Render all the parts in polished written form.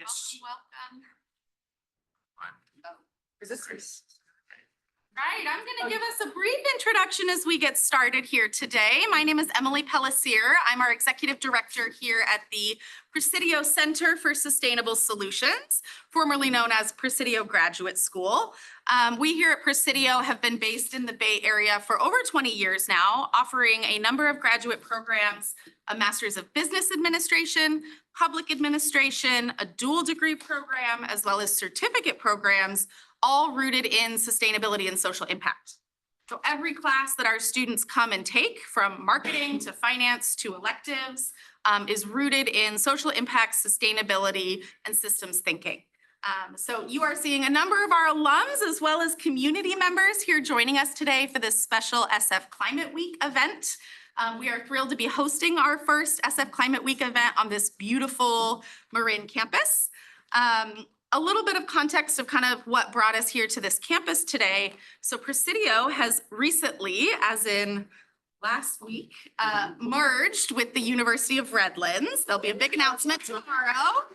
Yes. Welcome. Is this Chris? Right, I'm going to give us a brief introduction as we get started here today. My name is Emily Pellissier. I'm our executive director here at the Presidio Center for Sustainable Solutions, formerly known as Presidio Graduate School. We here at Presidio have been based in the Bay Area for over 20 years now, offering a number of graduate programs, a Master's of Business Administration, Public Administration, a dual degree program, as well as certificate programs, all rooted in sustainability and social impact. So every class that our students come and take, from marketing to finance to electives, is rooted in social impact, sustainability, and systems thinking. So you are seeing a number of our alums as well as community members here joining us today for this special SF Climate Week event. We are thrilled to be hosting our first SF Climate Week event on this beautiful Marin campus. A little bit of context of kind of what brought us here to this campus today. So Presidio has recently, as in last week, merged with the University of Redlands. There'll be a big announcement tomorrow.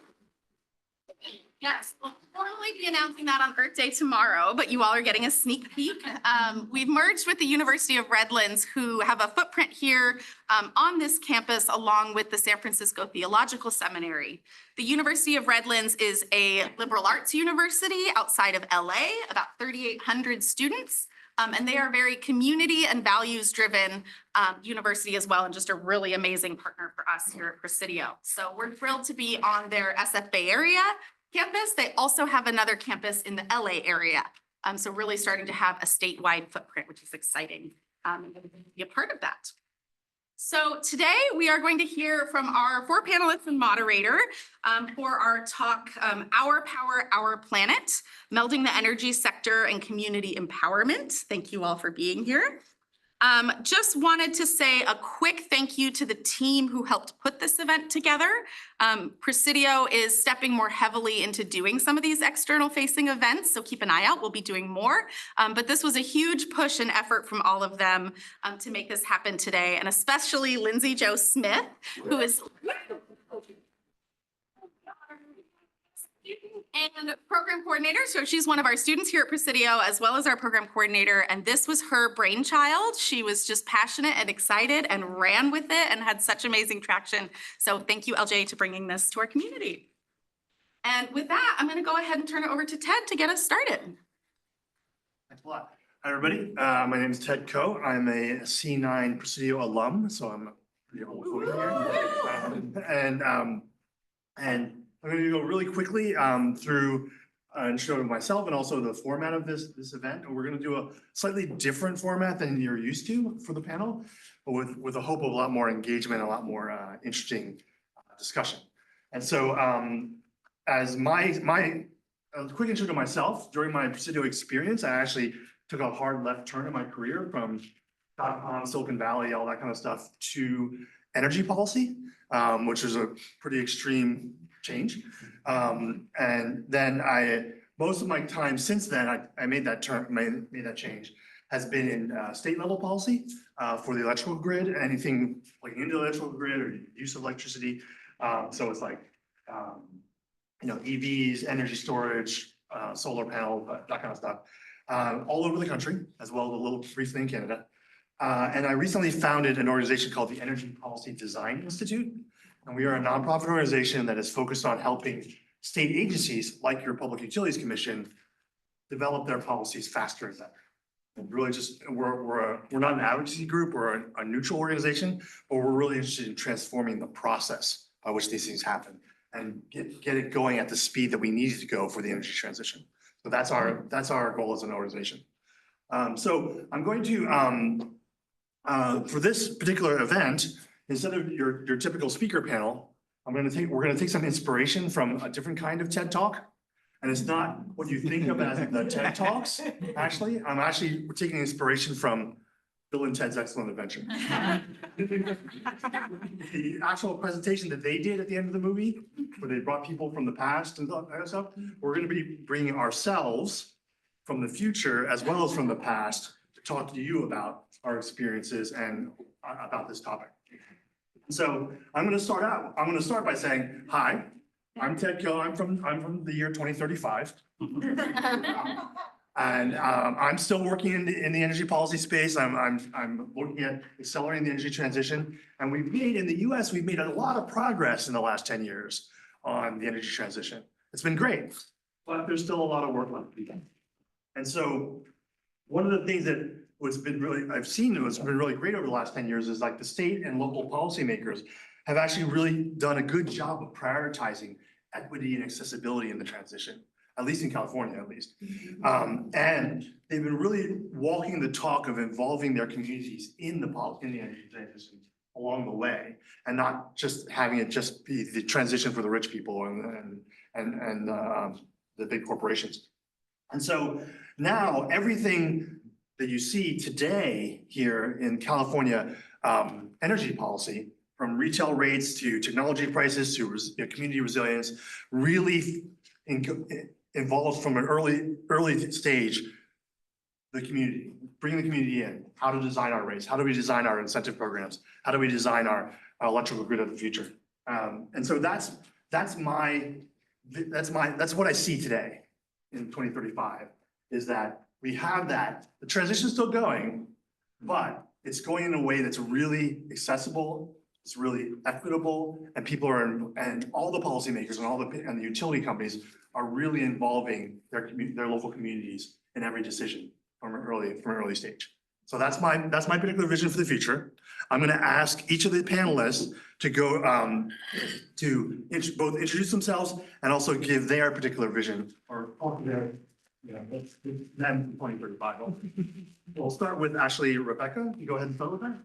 Yes, we'll formally be announcing that on Earth Day tomorrow, but you all are getting a sneak peek. We've merged with the University of Redlands, who have a footprint here on this campus, along with the San Francisco Theological Seminary. The University of Redlands is a liberal arts university outside of LA, about 3,800 students. And they are very community and values-driven university as well, and just a really amazing partner for us here at Presidio. So we're thrilled to be on their SF Bay Area campus. They also have another campus in the LA area. So really starting to have a statewide footprint, which is exciting, and to be a part of that. So today we are going to hear from our 4 panelists and moderator for our talk, Our Power, Our Planet, Melding the Energy Sector and Community Empowerment. Thank you all for being here. Just wanted to say a quick thank you to the team who helped put this event together. Presidio is stepping more heavily into doing some of these external facing events, so keep an eye out, we'll be doing more. But this was a huge push and effort from all of them to make this happen today, and especially Lindsay Jo Smith, who is and program coordinator. So she's one of our students here at Presidio, as well as our program coordinator. And this was her brainchild. She was just passionate and excited and ran with it and had such amazing traction. So thank you, LJ, to bringing this to our community. And with that, I'm going to go ahead and turn it over to Ted to get us started. Thanks a lot. Hi, everybody. My name is Ted Coe. I'm a C9 Presidio alum, so I'm pretty old here. And I'm going to go really quickly through an intro to myself and also the format of this event. And we're going to do a slightly different format than you're used to for the panel, but with a hope of a lot more engagement, a lot more interesting discussion. And so as my quick intro to myself, during my Presidio experience, I actually took a hard left turn in my career from Silicon Valley, all that kind of stuff, to energy policy, which is a pretty extreme change. And then most of my time since then, I made that change, has been in state level policy for the electrical grid, anything like into the electrical grid or use of electricity. So it's like, EVs, energy storage, solar panels, that kind of stuff, all over the country, as well as a little briefly in Canada. And I recently founded an organization called the Energy Policy Design Institute. And we are a nonprofit organization that is focused on helping state agencies like your Public Utilities Commission develop their policies faster and better. And really just, we're not an advocacy group, we're a neutral organization, but we're really interested in transforming the process by which these things happen and get it going at the speed that we need it to go for the energy transition. So that's our goal as an organization. So I'm going to, for this particular event, instead of your typical speaker panel, we're gonna take some inspiration from a different kind of TED Talk. And it's not what you think of as the TED Talks, actually. We're taking inspiration from Bill and Ted's Excellent Adventure. The actual presentation that they did at the end of the movie, where they brought people from the past and stuff, we're gonna be bringing ourselves from the future as well as from the past to talk to you about our experiences and about this topic. So I'm going to start by saying, hi, I'm Ted Coe. I'm from the year 2035. And I'm still working in the energy policy space. I'm looking at accelerating the energy transition. And in the US, we've made a lot of progress in the last 10 years on the energy transition. It's been great, but there's still a lot of work left to be done. And so one of the things that I've seen what's been really great over the last 10 years is like the state and local policymakers have actually really done a good job of prioritizing equity and accessibility in the transition, at least in California, at least. And they've been really walking the talk of involving their communities in the energy transition along the way, and not just having it just be the transition for the rich people and the big corporations. And so now everything that you see today here in California energy policy, from retail rates to technology prices to community resilience, really involves from an early stage the community, bringing the community in, how to design our rates, how do we design our incentive programs, how do we design our electrical grid of the future. And so that's what I see today in 2035, is that we have that, the transition's still going, but it's going in a way that's really accessible, it's really equitable, and people are, and all the policymakers and the utility companies are really involving their local communities in every decision from an early stage. So that's my particular vision for the future. I'm going to ask each of the panelists to go to both introduce themselves and also give their particular vision or their, them 2035. We'll start with actually Rebecca. You go ahead and start with that.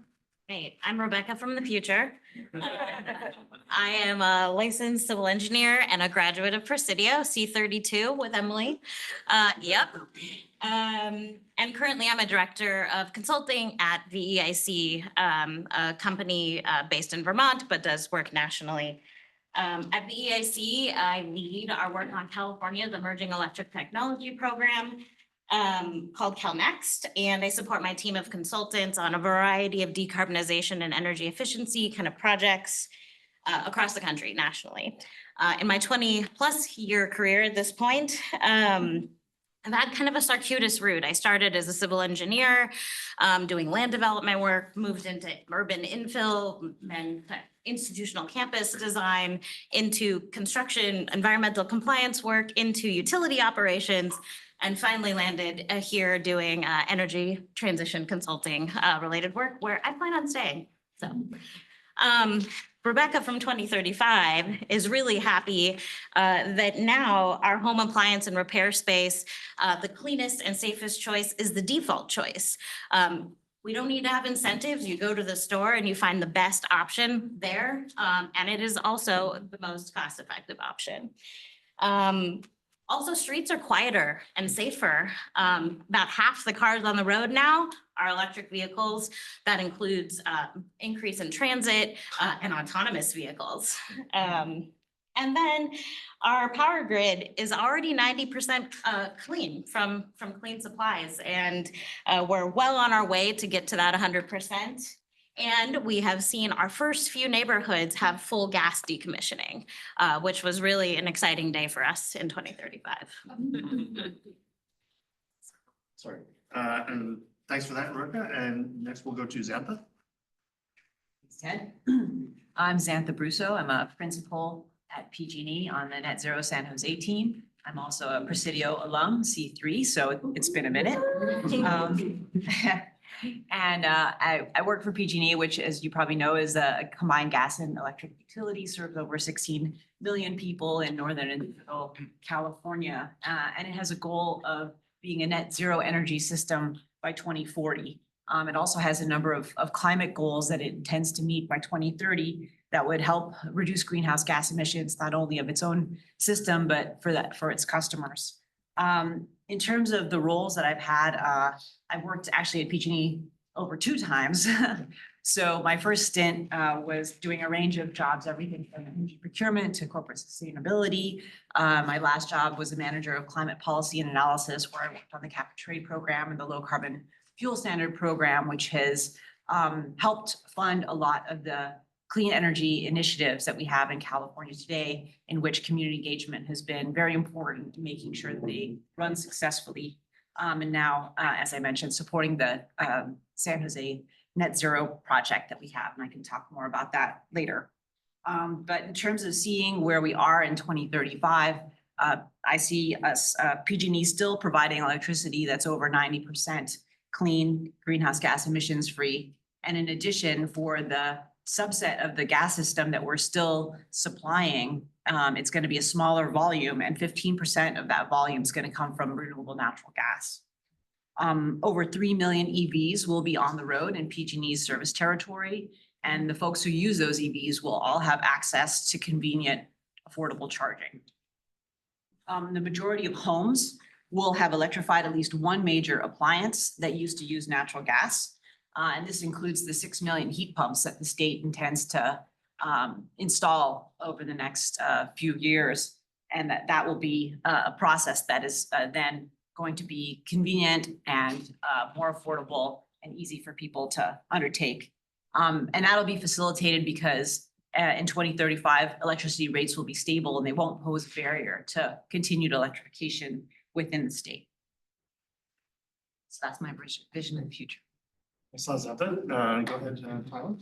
Hey, I'm Rebecca from the future. I am a licensed civil engineer and a graduate of Presidio, C32 with Emily. Yep. And currently I'm a director of consulting at VEIC, a company based in Vermont, but does work nationally. At VEIC, I lead our work on California's Emerging Electric Technology Program, called CalNext, and I support my team of consultants on a variety of decarbonization and energy efficiency kind of projects across the country nationally. In my 20+ year career at this point, I've had kind of a circuitous route. I started as a civil engineer, doing land development work, moved into urban infill, then institutional campus design, into construction, environmental compliance work, into utility operations, and finally landed here doing energy transition consulting related work where I plan on staying. So Rebecca from 2035 is really happy that now our home appliance and repair space, the cleanest and safest choice is the default choice. We don't need to have incentives. You go to the store and you find the best option there. And it is also the most cost-effective option. Also, streets are quieter and safer. About half the cars on the road now are electric vehicles. That includes increase in transit and autonomous vehicles. And then our power grid is already 90% clean from clean supplies. And we're well on our way to get to that 100%. And we have seen our first few neighborhoods have full gas decommissioning, which was really an exciting day for us in 2035. Sorry. And thanks for that, Rebecca. And next we'll go to Xantha. Thanks, Ted. I'm Xantha Brusso. I'm a principal at PG&E on the Net Zero San Jose team. I'm also a Presidio alum, C3, so it's been a minute. And I work for PG&E, which, as you probably know, is a combined gas and electric utility, serves over 16 million people in Northern and Central California. And it has a goal of being a net zero energy system by 2040. It also has a number of climate goals that it intends to meet by 2030 that would help reduce greenhouse gas emissions, not only of its own system, but for its customers. In terms of the roles that I've had, I worked actually at PG&E over 2 times. So my first stint was doing a range of jobs, everything from energy procurement to corporate sustainability. My last job was a manager of climate policy and analysis, where I worked on the cap and trade program and the low carbon fuel standard program, which has helped fund a lot of the clean energy initiatives that we have in California today, in which community engagement has been very important in making sure that they run successfully. And now, as I mentioned, supporting the San Jose Net Zero project that we have, and I can talk more about that later. But in terms of seeing where we are in 2035, I see us, PG&E still providing electricity that's over 90% clean, greenhouse gas emissions free. And in addition, for the subset of the gas system that we're still supplying, it's going to be a smaller volume, and 15% of that volume is going to come from renewable natural gas. Over 3 million EVs will be on the road in PG&E's service territory, and the folks who use those EVs will all have access to convenient, affordable charging. The majority of homes will have electrified at least one major appliance that used to use natural gas. And this includes the 6 million heat pumps that the state intends to install over the next few years. And that will be a process that is then going to be convenient and more affordable and easy for people to undertake. And that'll be facilitated because in 2035, electricity rates will be stable and they won't pose a barrier to continued electrification within the state. So that's my vision of the future. Go ahead, Tyler.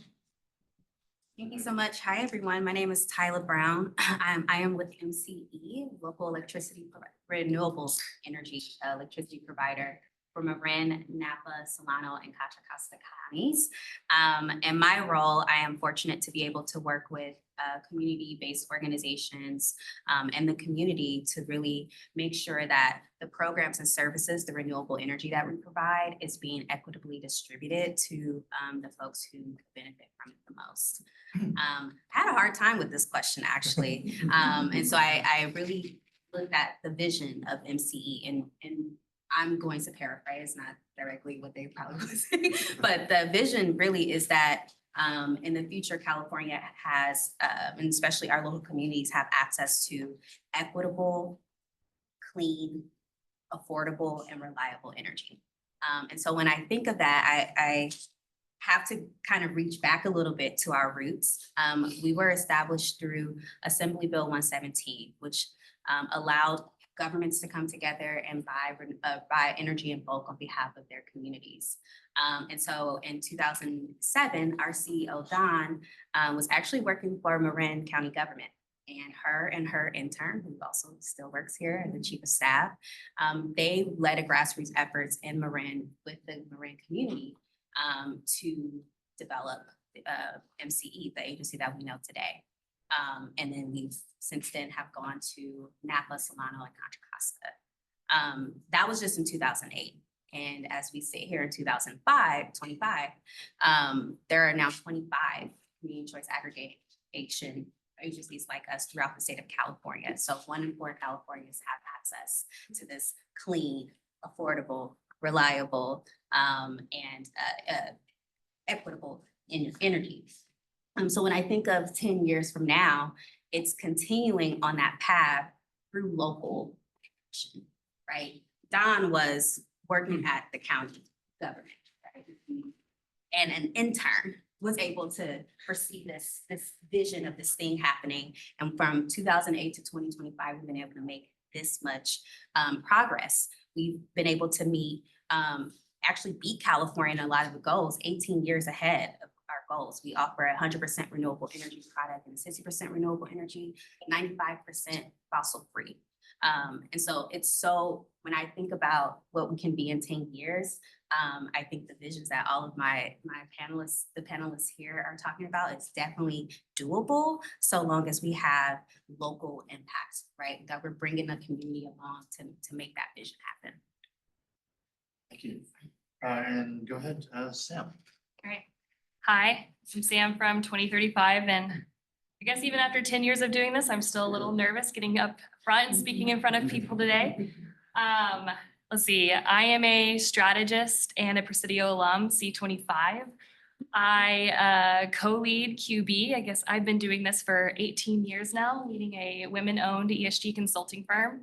Thank you so much. Hi, everyone. My name is Tyler Brown. I am with MCE, local electricity, renewables energy electricity provider for Marin, Napa, Solano, and Contra Costa counties. In my role, I am fortunate to be able to work with community-based organizations and the community to really make sure that the programs and services, the renewable energy that we provide, is being equitably distributed to the folks who benefit from it the most. I had a hard time with this question, actually. And so I really looked at the vision of MCE, and I'm going to paraphrase, not directly what they probably would say, but the vision really is that in the future, California has, and especially our local communities, have access to equitable, clean, affordable, and reliable energy. And so when I think of that, I have to kind of reach back a little bit to our roots. We were established through Assembly Bill 117, which allowed governments to come together and buy energy in bulk on behalf of their communities. And so in 2007, our CEO, Don, was actually working for Marin County government. And her intern, who also still works here as the chief of staff, they led a grassroots efforts in Marin with the Marin community to develop MCE, the agency that we know today. And then we've since then have gone to Napa, Solano, and Contra Costa. That was just in 2008. And as we sit here in 2025, there are now 25 community choice aggregation agencies like us throughout the state of California. So 1 in 4 Californians have access to this clean, affordable, reliable, and equitable energy. So when I think of 10 years from now, it's continuing on that path through local action, right? Don was working at the county government, right? And an intern was able to foresee this vision of this thing happening. And from 2008 to 2025, we've been able to make this much progress. We've been able to meet, actually beat California in a lot of the goals, 18 years ahead of our goals. We offer 100% renewable energy product and 60% renewable energy, 95% fossil free. And so when I think about what we can be in 10 years, I think the visions that all of my panelists, the panelists here are talking about, is definitely doable so long as we have local impact, right? That we're bringing the community along to make that vision happen. Thank you. And go ahead, Sam. All right. Hi, I'm Sam from 2035, and I guess even after 10 years of doing this, I'm still a little nervous getting up front and speaking in front of people today. Let's see, I am a strategist and a Presidio alum, C25. I co-lead QB. I guess I've been doing this for 18 years now, leading a women-owned ESG consulting firm.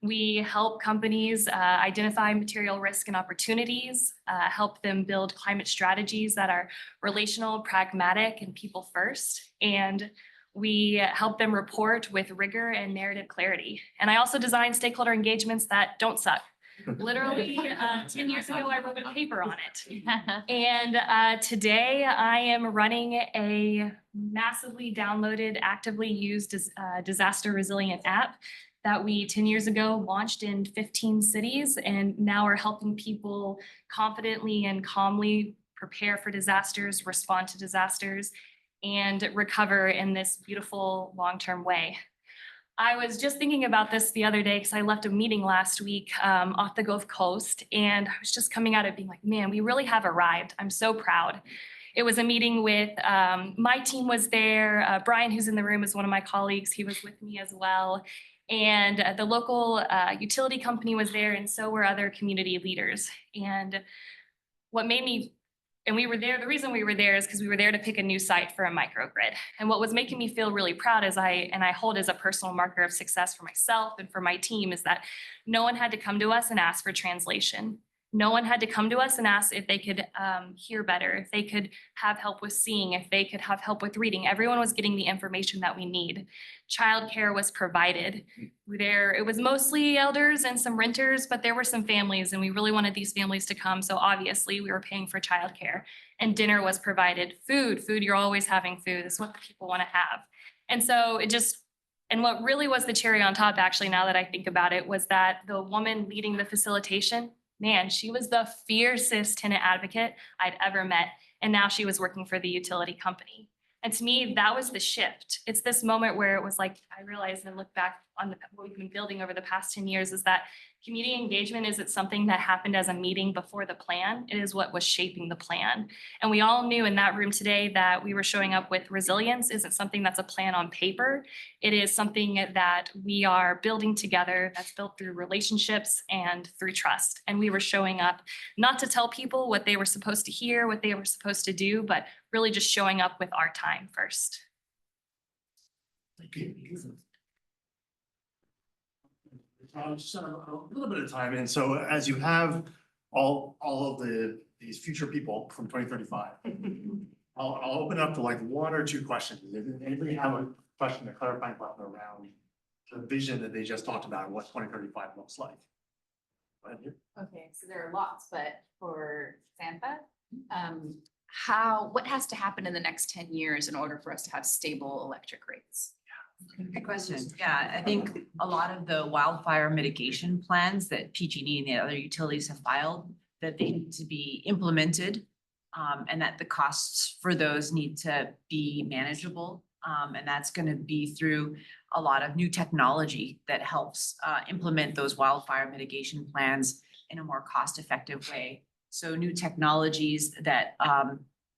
We help companies identify material risk and opportunities, help them build climate strategies that are relational, pragmatic, and people first. And we help them report with rigor and narrative clarity. And I also design stakeholder engagements that don't suck. Literally, 10 years ago, I wrote a paper on it. And today I am running a massively downloaded, actively used disaster resilient app that we 10 years ago launched in 15 cities and now are helping people confidently and calmly prepare for disasters, respond to disasters, and recover in this beautiful long-term way. I was just thinking about this the other day because I left a meeting last week off the Gulf Coast, and I was just coming out of being like, man, we really have arrived. I'm so proud. It was a meeting with, my team was there. Brian, who's in the room, is one of my colleagues. He was with me as well. And the local utility company was there, and so were other community leaders. And what made me And we were there, the reason we were there is because we were there to pick a new site for a microgrid. And what was making me feel really proud is I hold as a personal marker of success for myself and for my team is that no one had to come to us and ask for translation. No one had to come to us and ask if they could hear better, if they could have help with seeing, if they could have help with reading. Everyone was getting the information that we need. Childcare was provided. It was mostly elders and some renters, but there were some families and we really wanted these families to come. So obviously we were paying for childcare and dinner was provided. Food, you're always having food. It's what the people want to have. And so and what really was the cherry on top, actually, now that I think about it, was that the woman leading the facilitation, man, she was the fiercest tenant advocate I'd ever met. And now she was working for the utility company. And to me, that was the shift. It's this moment where it was like, I realized and look back on what we've been building over the past 10 years is that community engagement isn't something that happened as a meeting before the plan. It is what was shaping the plan. And we all knew in that room today that we were showing up with resilience isn't something that's a plan on paper. It is something that we are building together that's built through relationships and through trust. And we were showing up not to tell people what they were supposed to hear, what they were supposed to do, but really just showing up with our time first. Thank you. Just a little bit of time, and so as you have all of these future people from 2035, I'll open up to like one or two questions. Does anybody have a question, a clarifying question around the vision that they just talked about, what 2035 looks like? Right here. Okay, so there are lots, but for Santa, what has to happen in the next 10 years in order for us to have stable electric rates? Good question. Yeah, I think a lot of the wildfire mitigation plans that PG&E and the other utilities have filed, that they need to be implemented, and that the costs for those need to be manageable. And that's going to be through a lot of new technology that helps implement those wildfire mitigation plans in a more cost-effective way. So new technologies that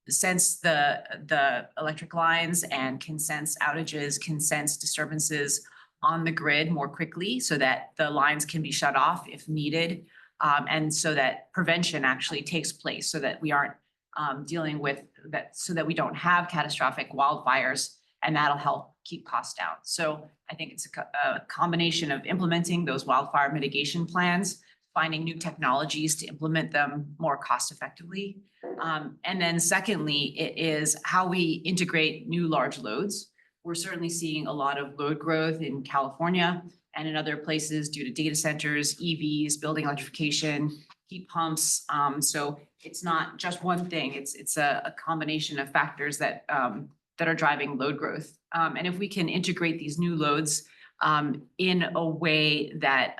sense the electric lines and can sense outages, can sense disturbances on the grid more quickly so that the lines can be shut off if needed. And so that prevention actually takes place so that we aren't dealing with that, so that we don't have catastrophic wildfires, and that'll help keep costs down. So I think it's a combination of implementing those wildfire mitigation plans, finding new technologies to implement them more cost effectively. And then secondly, it is how we integrate new large loads. We're certainly seeing a lot of load growth in California and in other places due to data centers, EVs, building electrification, heat pumps. So it's not just one thing. It's a combination of factors that are driving load growth. And if we can integrate these new loads in a way that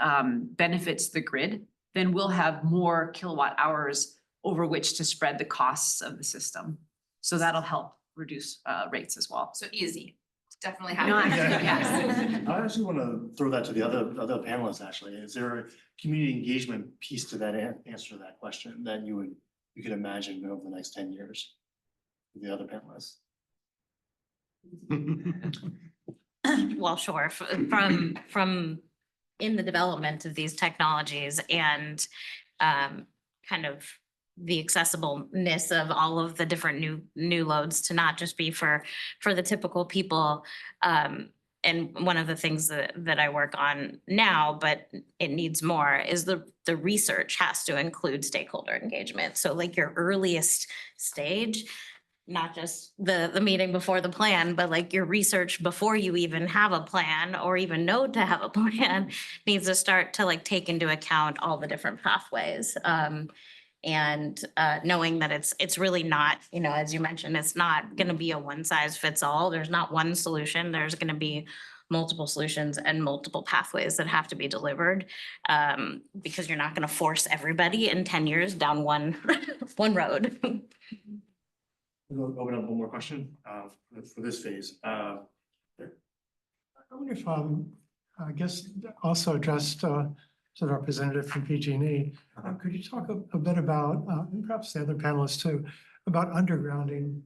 benefits the grid, then we'll have more kilowatt hours over which to spread the costs of the system. So that'll help reduce rates as well. So easy, definitely No, happen. yes. I actually want to throw that to the other panelists, actually. Is there a community engagement piece to that answer to that question that you could imagine over the next 10 years? The other panelists. Well, sure, from in the development of these technologies and kind of the accessibleness of all of the different new loads to not just be for the typical people. And one of the things that I work on now, but it needs more, is the research has to include stakeholder engagement. So like your earliest stage, not just the meeting before the plan, but like your research before you even have a plan or even know to have a plan needs to start to like take into account all the different pathways. And knowing that it's really not, you know, as you mentioned, it's not gonna be a one size fits all. There's not one solution. There's gonna be multiple solutions and multiple pathways that have to be delivered. Because you're not gonna force everybody in 10 years down one road. We'll open up one more question for this phase. I wonder if, I guess also addressed to the representative from PG&E, could you talk a bit about, and perhaps the other panelists too, about undergrounding?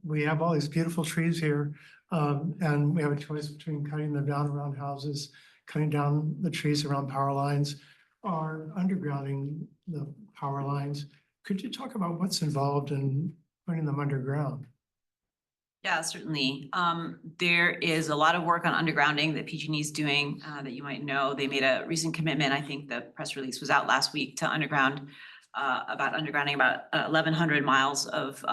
We have all these beautiful trees here, and we have a choice between cutting them down around houses, cutting down the trees around power lines, or undergrounding the power lines. Could you talk about what's involved in putting them underground? Yeah, certainly. There is a lot of work on undergrounding that PG&E is doing that you might know. They made a recent commitment. I think the press release was out last week to undergrounding about 1,100 miles of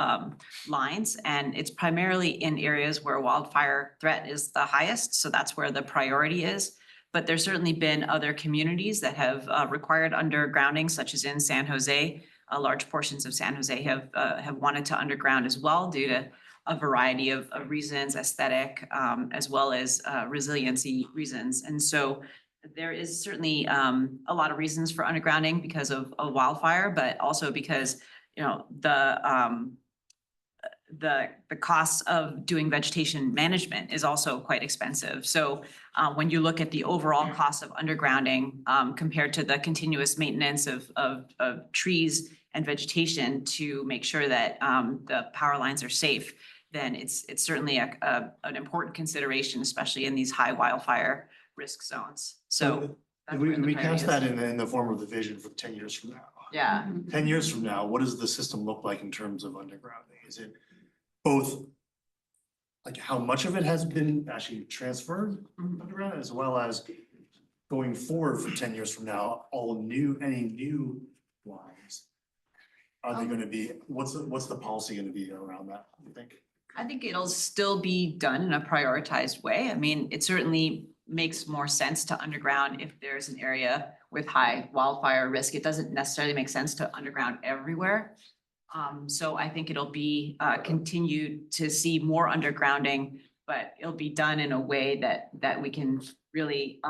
lines. And it's primarily in areas where wildfire threat is the highest. So that's where the priority is. But there's certainly been other communities that have required undergrounding, such as in San Jose. Large portions of San Jose have wanted to underground as well due to a variety of reasons, aesthetic, as well as resiliency reasons. And so there is certainly a lot of reasons for undergrounding because of a wildfire, but also because, you know, the cost of doing vegetation management is also quite expensive. So when you look at the overall cost of undergrounding compared to the continuous maintenance of trees and vegetation to make sure that the power lines are safe, then it's certainly an important consideration, especially in these high wildfire risk zones. So that's where the We priority cast is. that in the form of the vision for 10 years from now. Yeah. 10 years from now, what does the system look like in terms of undergrounding? Is it both like how much of it has been actually transferred underground, as well as going forward for 10 years from now, any new lines? Are they gonna be, what's the policy gonna be around that, you think? I think it'll still be done in a prioritized way. I mean, it certainly makes more sense to underground if there's an area with high wildfire risk. It doesn't necessarily make sense to underground everywhere. So I think it'll be continued to see more undergrounding, but it'll be done in a way that we can really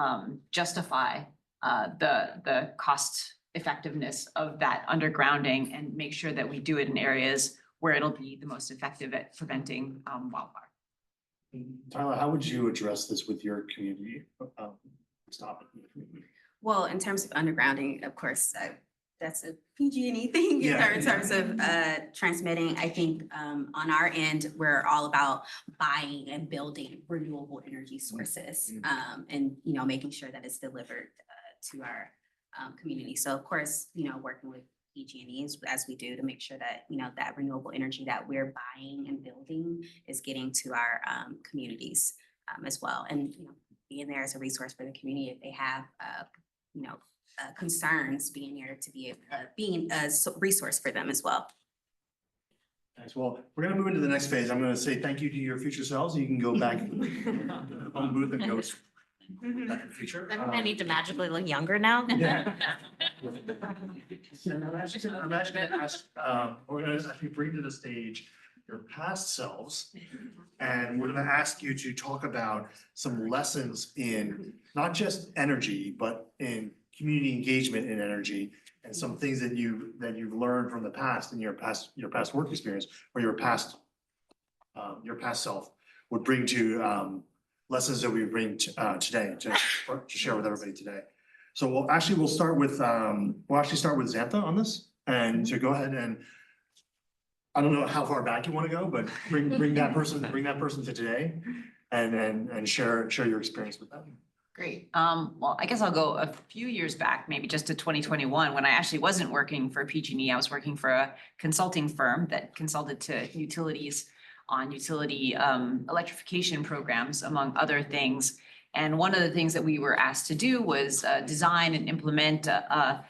justify the cost effectiveness of that undergrounding and make sure that we do it in areas where it'll be the most effective at preventing wildfire. Tyler, how would you address this with your community? Stop it. Well, in terms of undergrounding, of course, that's a PG&E thing Yeah. in terms of transmitting. I think on our end, we're all about buying and building renewable energy sources and, you know, making sure that it's delivered to our community. So of course, you know, working with PG&E as we do to make sure that, you know, that renewable energy that we're buying and building is getting to our communities as well. And, you know, being there as a resource for the community if they have, you know, concerns, being here to be being a resource for them as well. Thanks. Well, we're gonna move into the next phase. I'm gonna say thank you to your future selves. You can go back to the home booth and go back in the future. I need to magically look younger now. Yeah. I'm actually gonna ask, we're gonna actually bring to the stage your past selves. And we're gonna ask you to talk about some lessons in not just energy, but in community engagement in energy and some things that you've learned from the past in your past work experience or your past self would bring to lessons that we bring today to share with everybody today. So we'll start with Xantha on this, and to go ahead and I don't know how far back you want to go, but bring that person to today and share your experience with them. Great. Well, I guess I'll go a few years back, maybe just to 2021, when I actually wasn't working for PG&E. I was working for a consulting firm that consulted to utilities on utility electrification programs, among other things. And one of the things that we were asked to do was design and implement a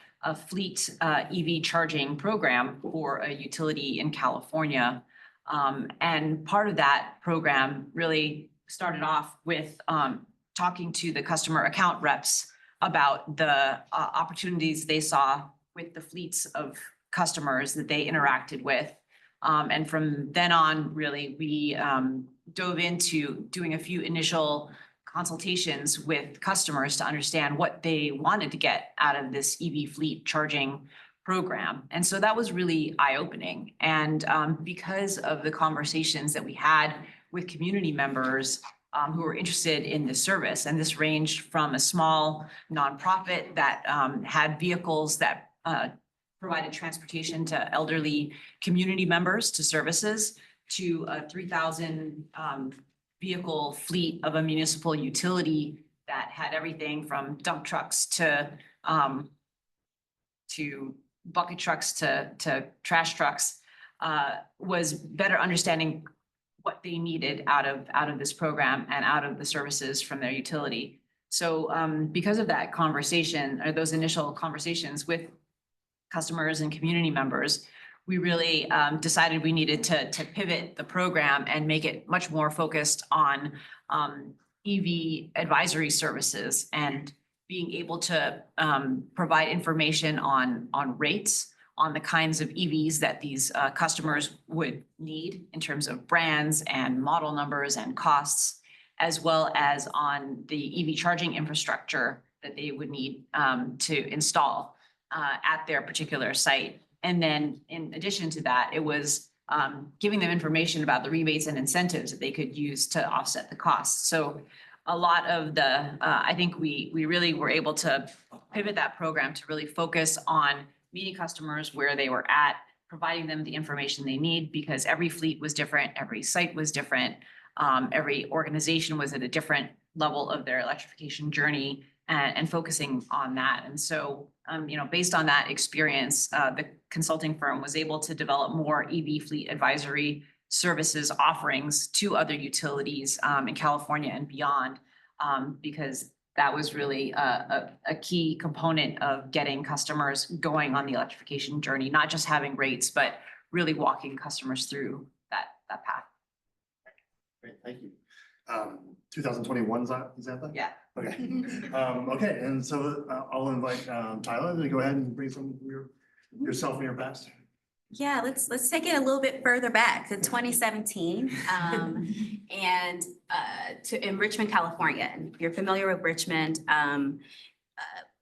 fleet EV charging program for a utility in California. And part of that program really started off with talking to the customer account reps about the opportunities they saw with the fleets of customers that they interacted with. And from then on, really, we dove into doing a few initial consultations with customers to understand what they wanted to get out of this EV fleet charging program. And so that was really eye-opening. And because of the conversations that we had with community members who were interested in the service, and this ranged from a small nonprofit that had vehicles that provided transportation to elderly community members to services, to a 3,000 vehicle fleet of a municipal utility that had everything from dump trucks to bucket trucks to trash trucks, was better understanding what they needed out of this program and out of the services from their utility. So because of that conversation, or those initial conversations with customers and community members, we really decided we needed to pivot the program and make it much more focused on EV advisory services and being able to provide information on rates, on the kinds of EVs that these customers would need in terms of brands and model numbers and costs, as well as on the EV charging infrastructure that they would need to install at their particular site. And then in addition to that, it was giving them information about the rebates and incentives that they could use to offset the costs. So a lot of the, I think we really were able to pivot that program to really focus on meeting customers where they were at, providing them the information they need, because every fleet was different, every site was different, every organization was at a different level of their electrification journey, and focusing on that. And so, based on that experience, the consulting firm was able to develop more EV fleet advisory services offerings to other utilities in California and beyond, because that was really a key component of getting customers going on the electrification journey, not just having rates, but really walking customers through that path. Great, thank you. 2021, is that? Yeah. Okay. Okay, and so I'll invite Tyler to go ahead and bring some of yourself and your past. Yeah, let's take it a little bit further back to 2017 and in Richmond, California. And if you're familiar with Richmond,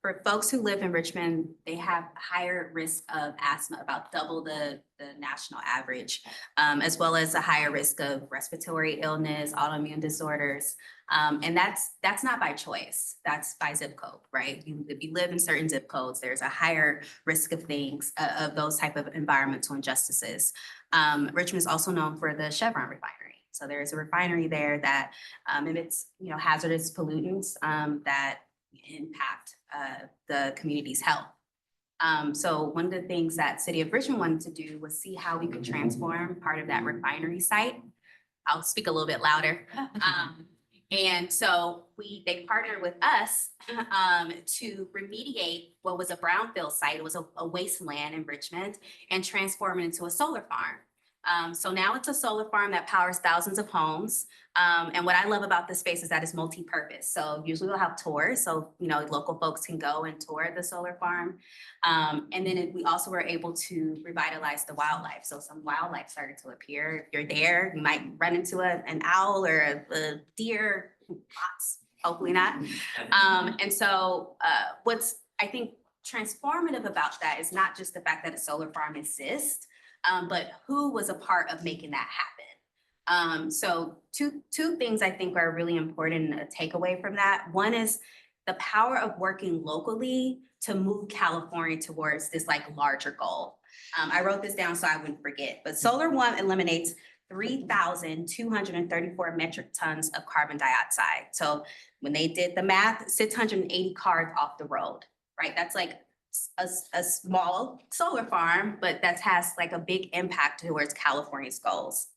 for folks who live in Richmond, they have higher risk of asthma, about double the national average, as well as a higher risk of respiratory illness, autoimmune disorders. And that's not by choice. That's by zip code, right? If you live in certain zip codes, there's a higher risk of things, of those type of environmental injustices. Richmond is also known for the Chevron refinery. So there's a refinery there that emits, hazardous pollutants that impact the community's health. So one of the things that City of Richmond wanted to do was see how we could transform part of that refinery site. I'll speak a little bit louder. And so they partnered with us to remediate what was a brownfield site. It was a wasteland in Richmond, and transform it into a solar farm. So now it's a solar farm that powers thousands of homes. And what I love about this space is that it's multi-purpose. So usually we'll have tours, so local folks can go and tour the solar farm. And then we also were able to revitalize the wildlife. So some wildlife started to appear. If you're there, you might run into an owl or a deer, lots, hopefully not. And so what's, I think, transformative about that is not just the fact that a solar farm exists, but who was a part of making that happen. So two things I think are really important to take away from that. One is the power of working locally to move California towards this larger goal. I wrote this down so I wouldn't forget, but Solar One eliminates 3,234 metric tons of carbon dioxide. So when they did the math, 680 cars off the road, right? That's like a small solar farm, but that has like a big impact towards California's goals.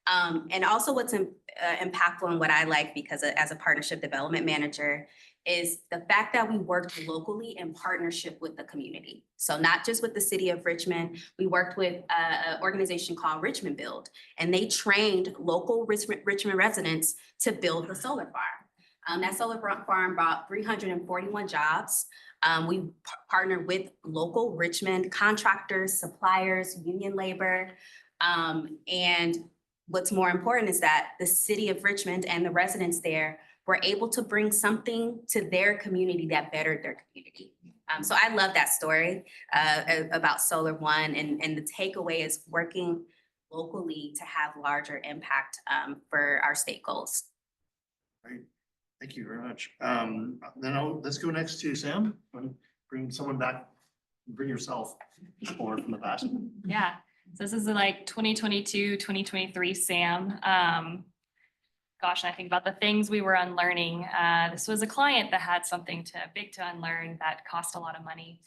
And also what's impactful and what I like, because as a partnership development manager, is the fact that we worked locally in partnership with the community. So not just with the city of Richmond, we worked with an organization called Richmond Build, and they trained local Richmond residents to build the solar farm. That solar farm brought 341 jobs. We partnered with local Richmond contractors, suppliers, union labor, and what's more important is that the city of Richmond and the residents there were able to bring something to their community that bettered their community. So I love that story about Solar One, and the takeaway is working locally to have larger impact for our state goals. Great, thank you very much. Let's go next to Sam. Bring someone back, bring yourself forward from the past. Yeah, so this is like 2022, 2023 Sam. Gosh, and I think about the things we were unlearning. This was a client that had something big to unlearn that cost a lot of money.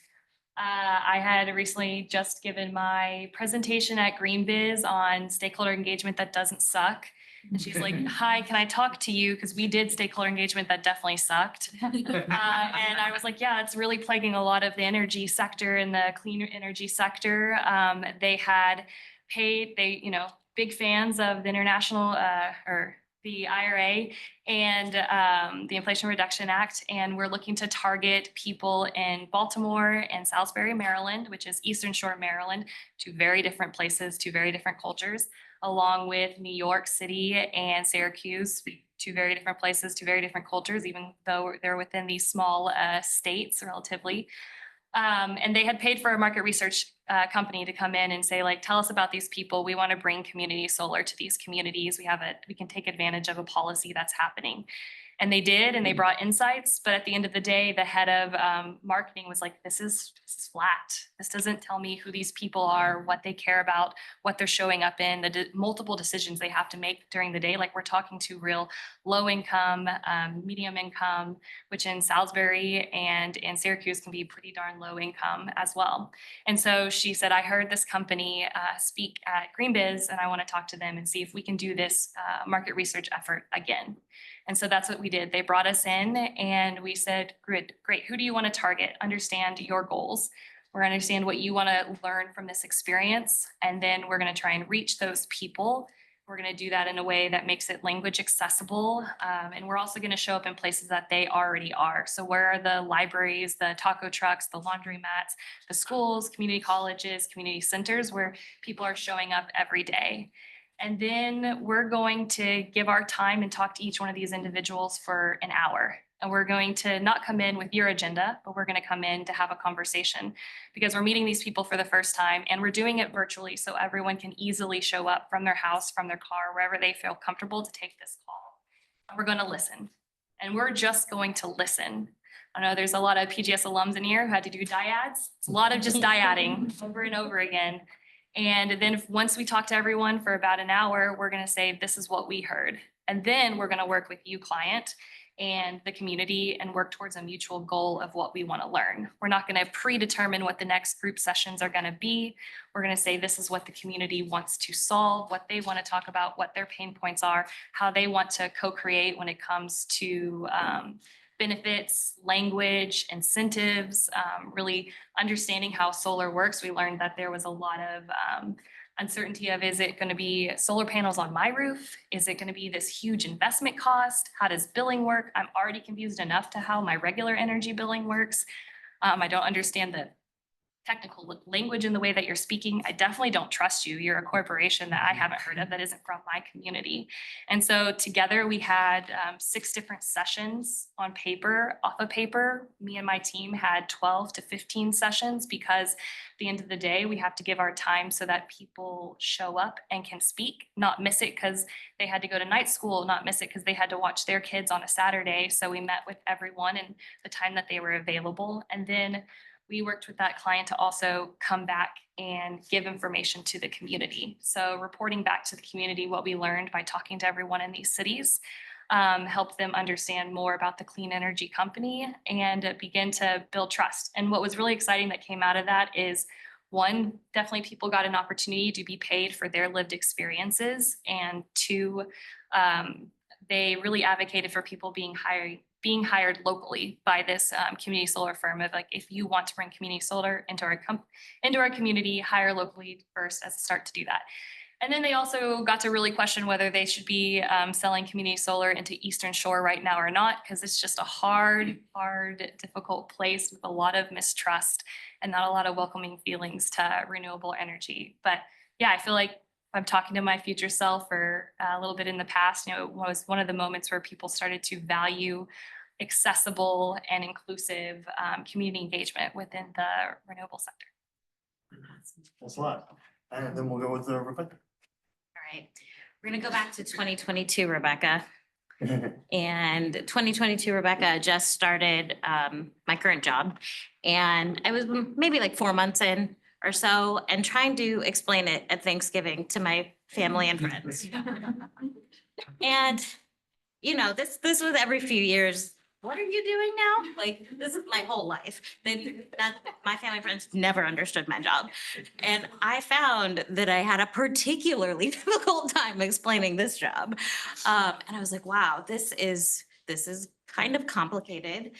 I had recently just given my presentation at GreenBiz on stakeholder engagement that doesn't suck. And she's like, hi, can I talk to you? Because we did stakeholder engagement that definitely sucked. And I was like, yeah, it's really plaguing a lot of the energy sector and the clean energy sector. They had paid, big fans of the international or the IRA and the Inflation Reduction Act. And we're looking to target people in Baltimore and Salisbury, Maryland, which is Eastern Shore, Maryland, two very different places, two very different cultures, along with New York City and Syracuse, two very different places, two very different cultures, even though they're within these small states relatively. And they had paid for a market research company to come in and say, like, tell us about these people. We want to bring community solar to these communities. We can take advantage of a policy that's happening. And they did, and they brought insights. But at the end of the day, the head of marketing was like, this is flat. This doesn't tell me who these people are, what they care about, what they're showing up in, the multiple decisions they have to make during the day. Like, we're talking to real low income, medium income, which in Salisbury and in Syracuse can be pretty darn low income as well. And so she said, I heard this company speak at GreenBiz, and I want to talk to them and see if we can do this market research effort again. And so that's what we did. They brought us in and we said, great, who do you want to target? Understand your goals. We're going to understand what you want to learn from this experience. And then we're going to try and reach those people. We're going to do that in a way that makes it language accessible. And we're also going to show up in places that they already are. So where are the libraries, the taco trucks, the laundromats, the schools, community colleges, community centers where people are showing up every day. And then we're going to give our time and talk to each one of these individuals for an hour. And we're going to not come in with your agenda, but we're going to come in to have a conversation because we're meeting these people for the first time and we're doing it virtually so everyone can easily show up from their house, from their car, wherever they feel comfortable to take this call. And we're going to listen. And we're just going to listen. I know there's a lot of PGS alums in here who had to do dyads. It's a lot of just dyading over and over again. And then once we talk to everyone for about an hour, we're going to say, this is what we heard. And then we're going to work with you, client, and the community and work towards a mutual goal of what we want to learn. We're not going to predetermine what the next group sessions are going to be. We're going to say, this is what the community wants to solve, what they want to talk about, what their pain points are, how they want to co-create when it comes to benefits, language, incentives, really understanding how solar works. We learned that there was a lot of uncertainty of, is it going to be solar panels on my roof? Is it going to be this huge investment cost? How does billing work? I'm already confused enough to how my regular energy billing works. I don't understand the technical language in the way that you're speaking. I definitely don't trust you. You're a corporation that I haven't heard of that isn't from my community. And so together we had 6 different sessions on paper, off of paper. Me and my team had 12 to 15 sessions because at the end of the day, we have to give our time so that people show up and can speak, not miss it because they had to go to night school, not miss it because they had to watch their kids on a Saturday. So we met with everyone in the time that they were available. And then we worked with that client to also come back and give information to the community. So reporting back to the community what we learned by talking to everyone in these cities, helped them understand more about the clean energy company and begin to build trust. And what was really exciting that came out of that is, one, definitely people got an opportunity to be paid for their lived experiences. And two, they really advocated for people being hired locally by this community solar firm of like, if you want to bring community solar into our community, hire locally first as a start to do that. And then they also got to really question whether they should be selling community solar into Eastern Shore right now or not, because it's just a hard, difficult place with a lot of mistrust and not a lot of welcoming feelings to renewable energy. But yeah, I feel like I'm talking to my future self or a little bit in the past, it was one of the moments where people started to value accessible and inclusive community engagement within the renewable sector. Thanks a lot. And then we'll go with Rebecca. All right, we're gonna go back to 2022, Rebecca. And 2022, Rebecca just started my current job. And I was maybe like 4 months in or so and trying to explain it at Thanksgiving to my family and friends. And, this was every few years. What are you doing now? Like, this is my whole life. My family and friends never understood my job. And I found that I had a particularly difficult time explaining this job. And I was like, wow, this is kind of complicated.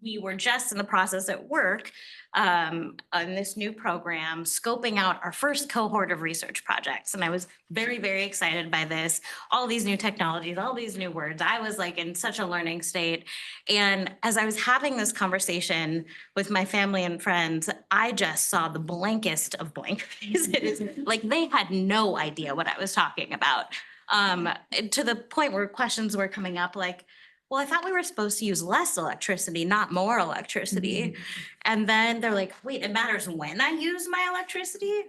We were just in the process at work on this new program, scoping out our first cohort of research projects. And I was very, very excited by this, all these new technologies, all these new words. I was like in such a learning state. And as I was having this conversation with my family and friends, I just saw the blankest of blank faces. Like they had no idea what I was talking about. To the point where questions were coming up like, well, I thought we were supposed to use less electricity, not more electricity. And then they're like, wait, it matters when I use my electricity?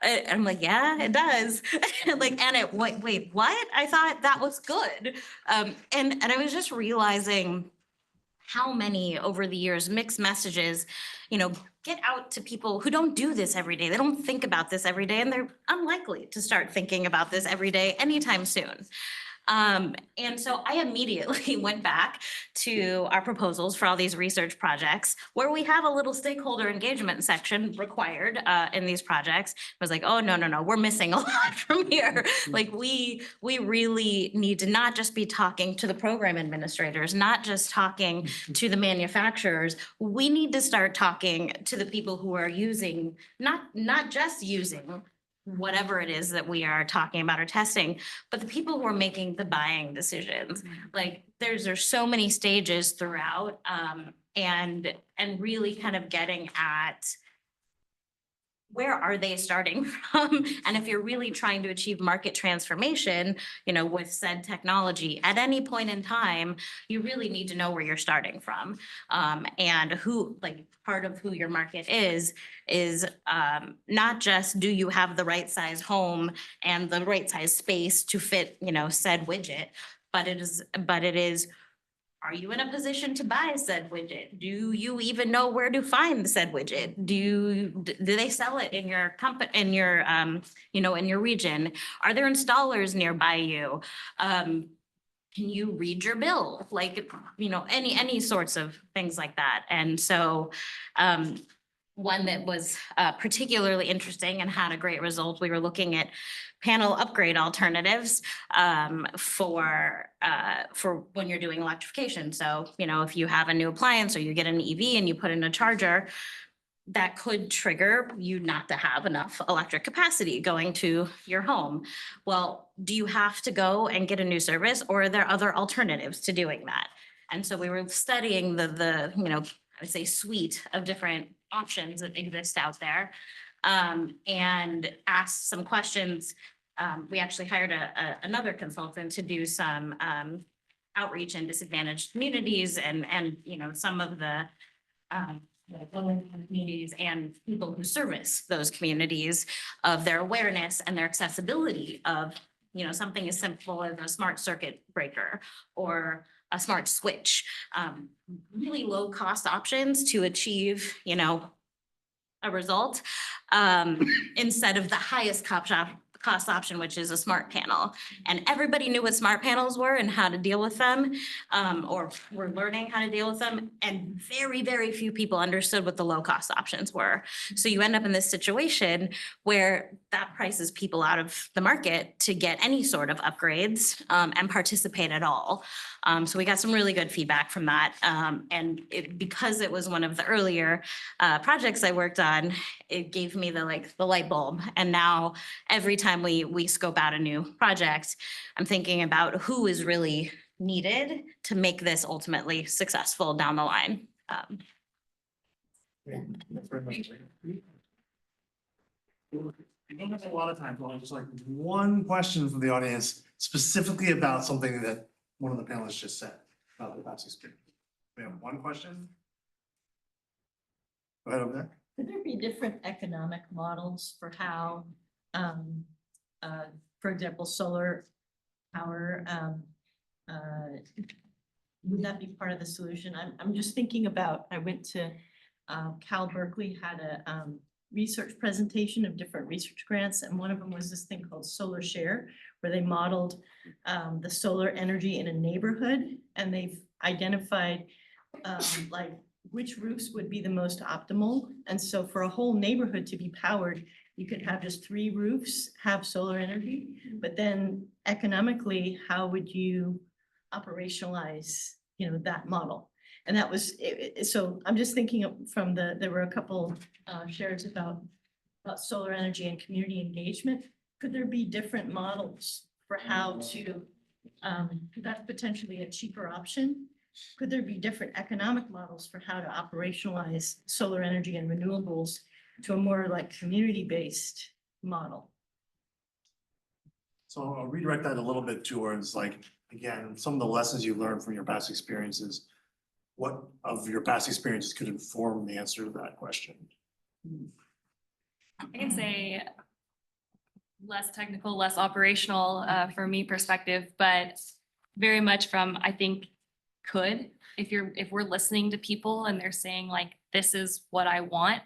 And I'm like, yeah, it does. Wait, what? I thought that was good. And I was just realizing how many over the years mixed messages, get out to people who don't do this every day. They don't think about this every day, and they're unlikely to start thinking about this every day anytime soon. And so I immediately went back to our proposals for all these research projects where we have a little stakeholder engagement section required in these projects. I was like, oh, no, we're missing a lot from here. Like we really need to not just be talking to the program administrators, not just talking to the manufacturers. We need to start talking to the people who are using, not just using whatever it is that we are talking about or testing, but the people who are making the buying decisions. Like there's so many stages throughout, and really kind of getting at where are they starting from? And if you're really trying to achieve market transformation, with said technology at any point in time, you really need to know where you're starting from. And who, like part of who your market is not just do you have the right size home and the right size space to fit, said widget, but it is, are you in a position to buy said widget? Do you even know where to find said widget? Do they sell it in your company, in your, in your region? Are there installers nearby you? Can you read your bill? Like, any sorts of things like that. And so, one that was particularly interesting and had a great result, we were looking at panel upgrade alternatives for when you're doing electrification. So, if you have a new appliance or you get an EV and you put in a charger, that could trigger you not to have enough electric capacity going to your home. Well, do you have to go and get a new service, or are there other alternatives to doing that? And so we were studying the I would say suite of different options that exist out there, and asked some questions. We actually hired another consultant to do some outreach in disadvantaged communities and some of the communities and people who service those communities of their awareness and their accessibility of something as simple as a smart circuit breaker or a smart switch, really low cost options to achieve, you know, a result, instead of the highest cost option, which is a smart panel. And everybody knew what smart panels were and how to deal with them, or were learning how to deal with them. And very, very few people understood what the low cost options were. So you end up in this situation where that prices people out of the market to get any sort of upgrades, and participate at all. So we got some really good feedback from that. And because it was one of the earlier projects I worked on, it gave me the light bulb. And now every time we scope out a new project, I'm thinking about who is really needed to make this ultimately successful down the line. Thanks very much. We don't have a lot of time, but I'll just like one question from the audience specifically about something that one of the panelists just said about the past experience. We have one question. Go ahead over there. Could there be different economic models for how, for example, solar power, would that be part of the solution? I'm just thinking about, I went to Cal Berkeley, had a research presentation of different research grants, and one of them was this thing called Solar Share, where they modeled the solar energy in a neighborhood, and they've identified like which roofs would be the most optimal. And so for a whole neighborhood to be powered, you could have just 3 roofs have solar energy, but then economically, how would you operationalize, you know, that model? And that was, so I'm just thinking from there were a couple shares about solar energy and community engagement. Could there be different models for how to, that's potentially a cheaper option? Could there be different economic models for how to operationalize solar energy and renewables to a more like community-based model? So I'll redirect that a little bit towards like, again, some of the lessons you learned from your past experiences. What of your past experiences could inform the answer to that question? I can say less technical, less operational for me perspective, but very much from, I think, if we're listening to people and they're saying like, this is what I want.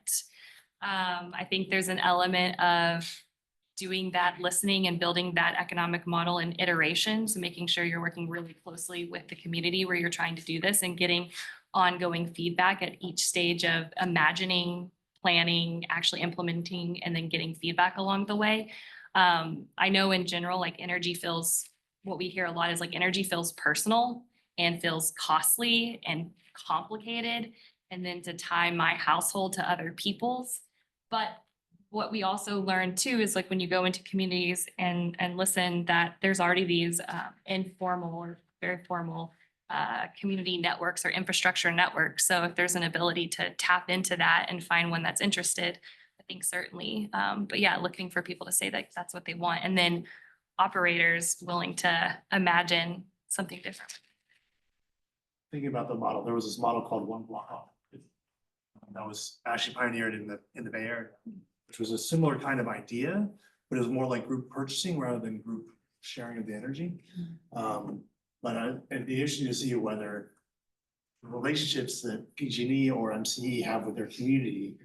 I think there's an element of doing that listening and building that economic model in iterations, making sure you're working really closely with the community where you're trying to do this and getting ongoing feedback at each stage of imagining, planning, actually implementing, and then getting feedback along the way. I know in general, like what we hear a lot is like energy feels personal and feels costly and complicated, and then to tie my household to other people's. But what we also learn too is like when you go into communities and listen, that there's already these informal or very formal community networks or infrastructure networks. So if there's an ability to tap into that and find one that's interested, I think certainly. But yeah, looking for people to say that that's what they want, and then operators willing to imagine something different. Thinking about the model, there was this model called One Block Off. That was actually pioneered in the Bay Area, which was a similar kind of idea, but it was more like group purchasing rather than group sharing of the energy. But it'd be interesting to see whether the relationships that PG&E or MCE have with their community,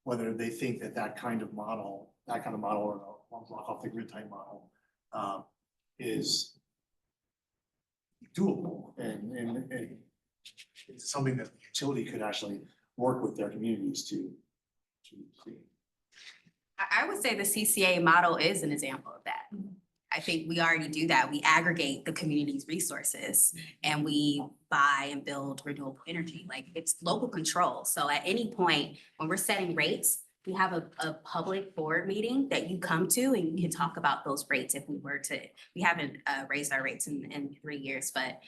whether they think that kind of model or the one block off the grid type model is doable and it's something that the utility could actually work with their communities to create. I would say the CCA model is an example of that. I think we already do that. We aggregate the community's resources and we buy and build renewable energy. Like it's local control. So at any point when we're setting rates, we have a public board meeting that you come to and you can talk about those rates if we haven't raised our rates in 3 years, but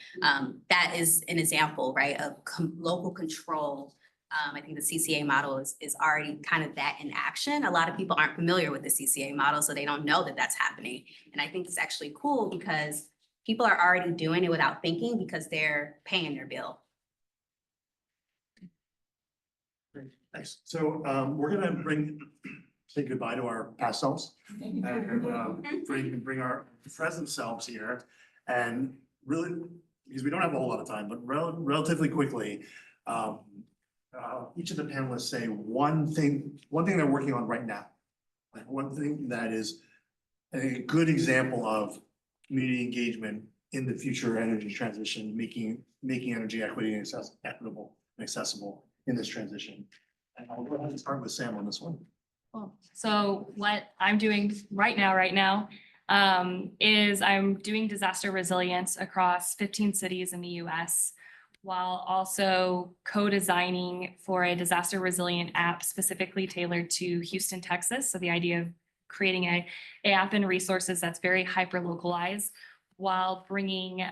that is an example, right, of local control. I think the CCA model is already kind of that in action. A lot of people aren't familiar with the CCA model, so they don't know that that's happening. And I think it's actually cool because people are already doing it without thinking because they're paying their bill. Great, thanks. So we're gonna say goodbye to our past selves and bring our present selves here and really because we don't have a whole lot of time, but relatively quickly, each of the panelists say one thing they're working on right now. Like one thing that is a good example of community engagement in the future energy transition, making energy equity and equitable and accessible in this transition. And I'll go ahead and start with Sam on this one. Cool. So what I'm doing right now, is I'm doing disaster resilience across 15 cities in the US, while also co-designing for a disaster resilient app specifically tailored to Houston, Texas. So the idea of creating a app and resources that's very hyper localized, while bringing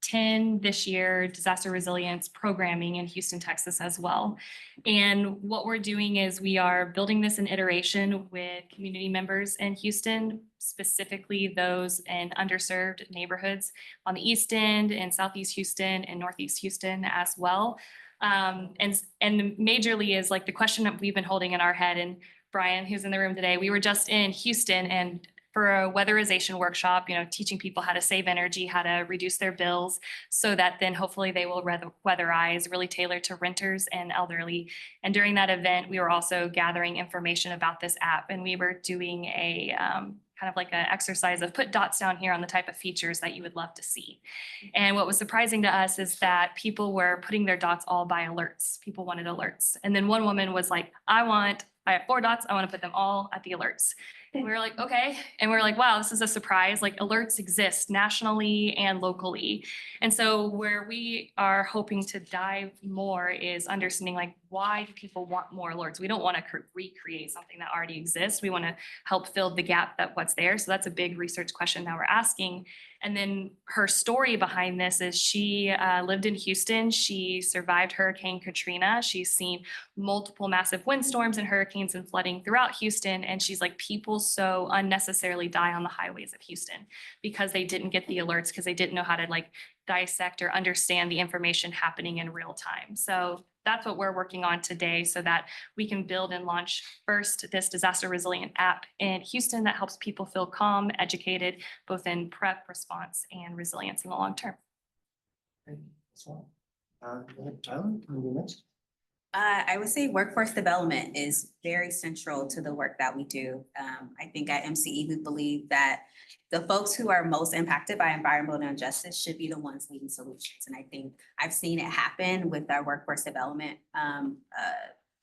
10 this year disaster resilience programming in Houston, Texas as well. And what we're doing is we are building this in iteration with community members in Houston, specifically those in underserved neighborhoods on the East End and Southeast Houston and Northeast Houston as well. And majorly is like the question that we've been holding in our head, and Brian, who's in the room today, we were just in Houston and for a weatherization workshop, teaching people how to save energy, how to reduce their bills, so that then hopefully they will weatherize, really tailored to renters and elderly. And during that event, we were also gathering information about this app, and we were doing a kind of like an exercise of put dots down here on the type of features that you would love to see. And what was surprising to us is that people were putting their dots all by alerts. People wanted alerts. And then one woman was like, I have 4 dots. I want to put them all at the alerts. And we were like, okay. And we were like, wow, this is a surprise. Like alerts exist nationally and locally. And so where we are hoping to dive more is understanding like, why do people want more alerts? We don't want to recreate something that already exists. We want to help fill the gap that what's there. So that's a big research question that we're asking. And then her story behind this is she lived in Houston. She survived Hurricane Katrina. She's seen multiple massive windstorms and hurricanes and flooding throughout Houston. And she's like, people so unnecessarily die on the highways of Houston because they didn't get the alerts, because they didn't know how to like dissect or understand the information happening in real time. So that's what we're working on today, so that we can build and launch first this disaster resilient app in Houston that helps people feel calm, educated, both in prep, response, and resilience in the long term. Great. Go ahead, Tyler, can we go next? I would say workforce development is very central to the work that we do. I think at MCE, we believe that the folks who are most impacted by environmental injustice should be the ones leading solutions. And I think I've seen it happen with our workforce development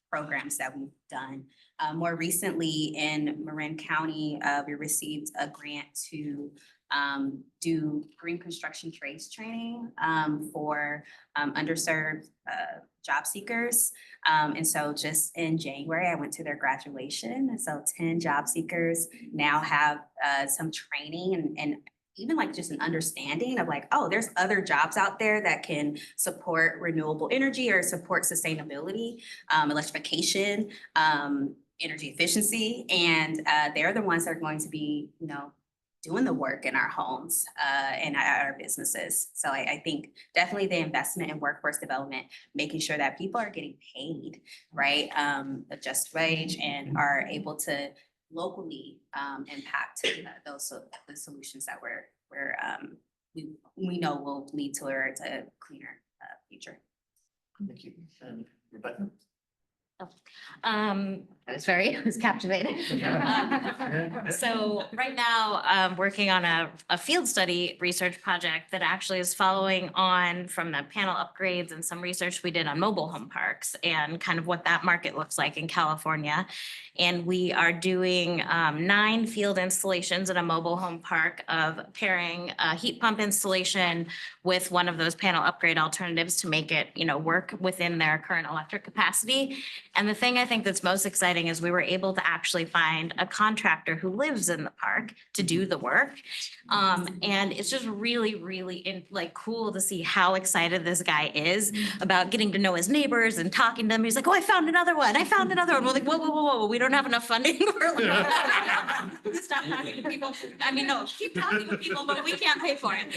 programs that we've done. More recently in Marin County, we received a grant to do green construction trades training for underserved job seekers. And so just in January, I went to their graduation. And so 10 job seekers now have some training and even like just an understanding of like, oh, there's other jobs out there that can support renewable energy or support sustainability, electrification, energy efficiency. And they're the ones that are going to be, doing the work in our homes and our businesses. So I think definitely the investment in workforce development, making sure that people are getting paid, right? A just wage, and are able to locally impact the solutions that we know will lead towards a cleaner future. Thank you. And Rebecca? I was captivated. So right now, I'm working on a field study research project that actually is following on from the panel upgrades and some research we did on mobile home parks and kind of what that market looks like in California. And we are doing 9 field installations in a mobile home park of pairing a heat pump installation with one of those panel upgrade alternatives to make it, work within their current electric capacity. And the thing I think that's most exciting is we were able to actually find a contractor who lives in the park to do the work. And it's just really, really cool to see how excited this guy is about getting to know his neighbors and talking to them. He's like, oh, I found another one. We're like, whoa. We don't have enough funding. We're like, stop talking to people. I mean, no, keep talking to people, but we can't pay for it.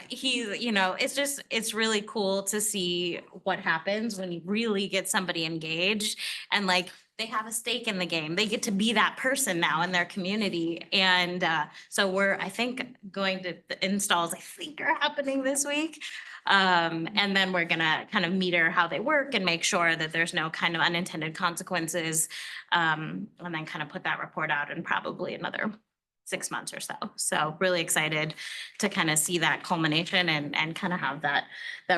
He's, it's really cool to see what happens when you really get somebody engaged and they have a stake in the game. They get to be that person now in their community. And so we're, I think, going to, the installs, I think, are happening this week. And then we're gonna kind of meter how they work and make sure that there's no kind of unintended consequences. And then kind of put that report out in probably another 6 months or so. So really excited to kind of see that culmination and kind of have that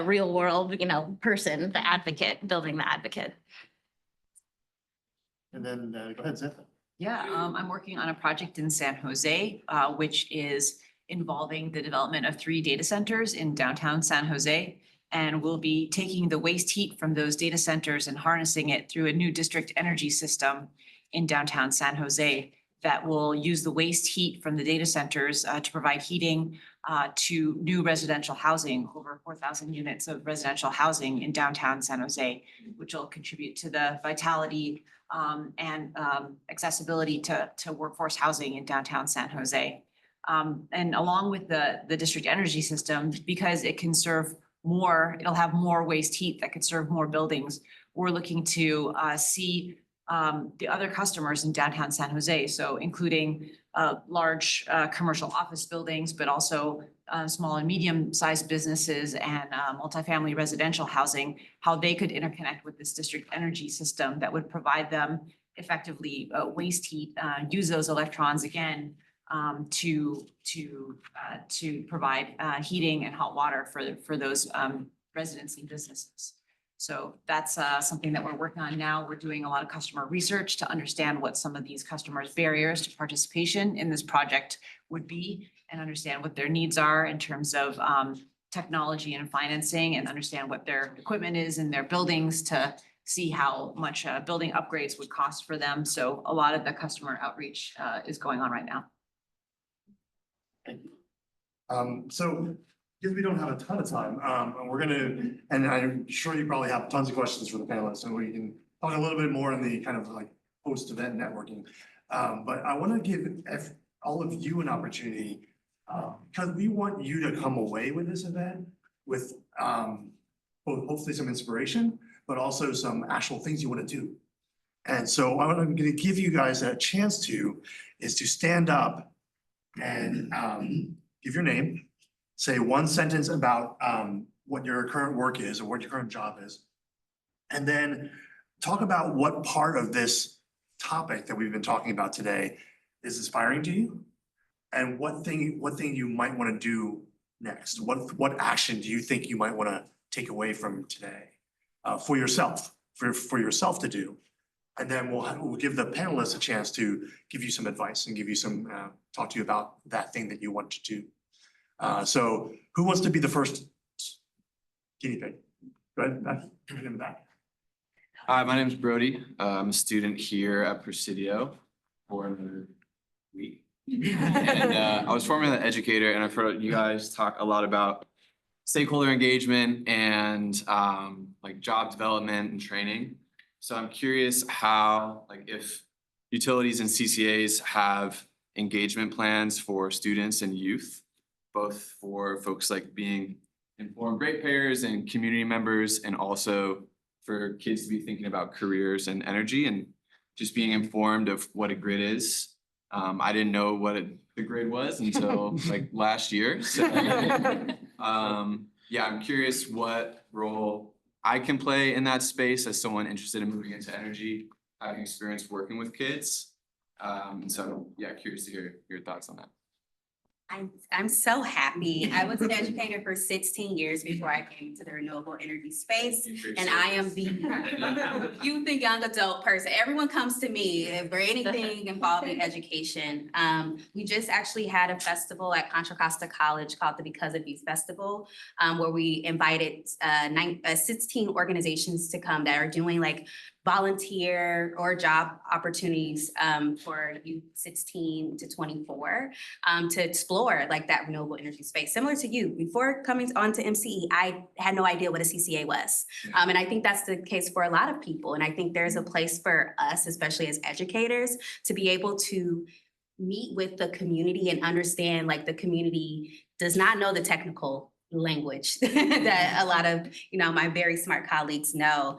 real world, person, the advocate, building the advocate. And then, go ahead, Zeth. Yeah, I'm working on a project in San Jose, which is involving the development of 3 data centers in downtown San Jose. And we'll be taking the waste heat from those data centers and harnessing it through a new district energy system in downtown San Jose that will use the waste heat from the data centers to provide heating to new residential housing, over 4,000 units of residential housing in downtown San Jose, which will contribute to the vitality and accessibility to workforce housing in downtown San Jose. And along with the district energy system, because it can serve more, it'll have more waste heat that could serve more buildings. We're looking to see the other customers in downtown San Jose, so including large commercial office buildings, but also small and medium-sized businesses and multifamily residential housing, how they could interconnect with this district energy system that would provide them effectively waste heat, use those electrons again to provide heating and hot water for those residents and businesses. So that's something that we're working on now. We're doing a lot of customer research to understand what some of these customers' barriers to participation in this project would be and understand what their needs are in terms of technology and financing, and understand what their equipment is in their buildings to see how much building upgrades would cost for them. So a lot of the customer outreach is going on right now. So because we don't have a ton of time, we're gonna, and I'm sure you probably have tons of questions for the panelists, and we can talk a little bit more in the kind of like post-event networking. But I want to give all of you an opportunity, because we want you to come away with this event with both hopefully some inspiration, but also some actual things you want to do. And so what I'm going to give you guys a chance to is to stand up and give your name, say one sentence about what your current work is or what your current job is, and then talk about what part of this topic that we've been talking about today is inspiring to you, and what thing you might want to do next. What action do you think you might want to take away from today for yourself to do? And then we'll give the panelists a chance to give you some advice and give you some talk to you about that thing that you want to do. So who wants to be the first guinea pig? Go ahead, Beth. In the back. Hi, my name is Brody. I'm a student here at Presidio for another week. And I was formerly an educator, and I've heard you guys talk a lot about stakeholder engagement and like job development and training. So I'm curious how, like, if utilities and CCAs have engagement plans for students and youth, both for folks like being informed ratepayers and community members, and also for kids to be thinking about careers and energy and just being informed of what a grid is. I didn't know what the grid was until like last year. So yeah, I'm curious what role I can play in that space as someone interested in moving into energy, having experience working with kids. So yeah, curious to hear your thoughts on that. I'm so happy. I was an educator for 16 years before I came to the renewable energy space. And I am the youth and young adult person. Everyone comes to me for anything involving education. We just actually had a festival at Contra Costa College called the Because of Youth Festival, where we invited 16 organizations to come that are doing like volunteer or job opportunities for youth 16 to 24 to explore like that renewable energy space. Similar to you, before coming on to MCE, I had no idea what a CCA was. And I think that's the case for a lot of people. And I think there's a place for us, especially as educators, to be able to meet with the community and understand like the community does not know the technical language that a lot of, my very smart colleagues know.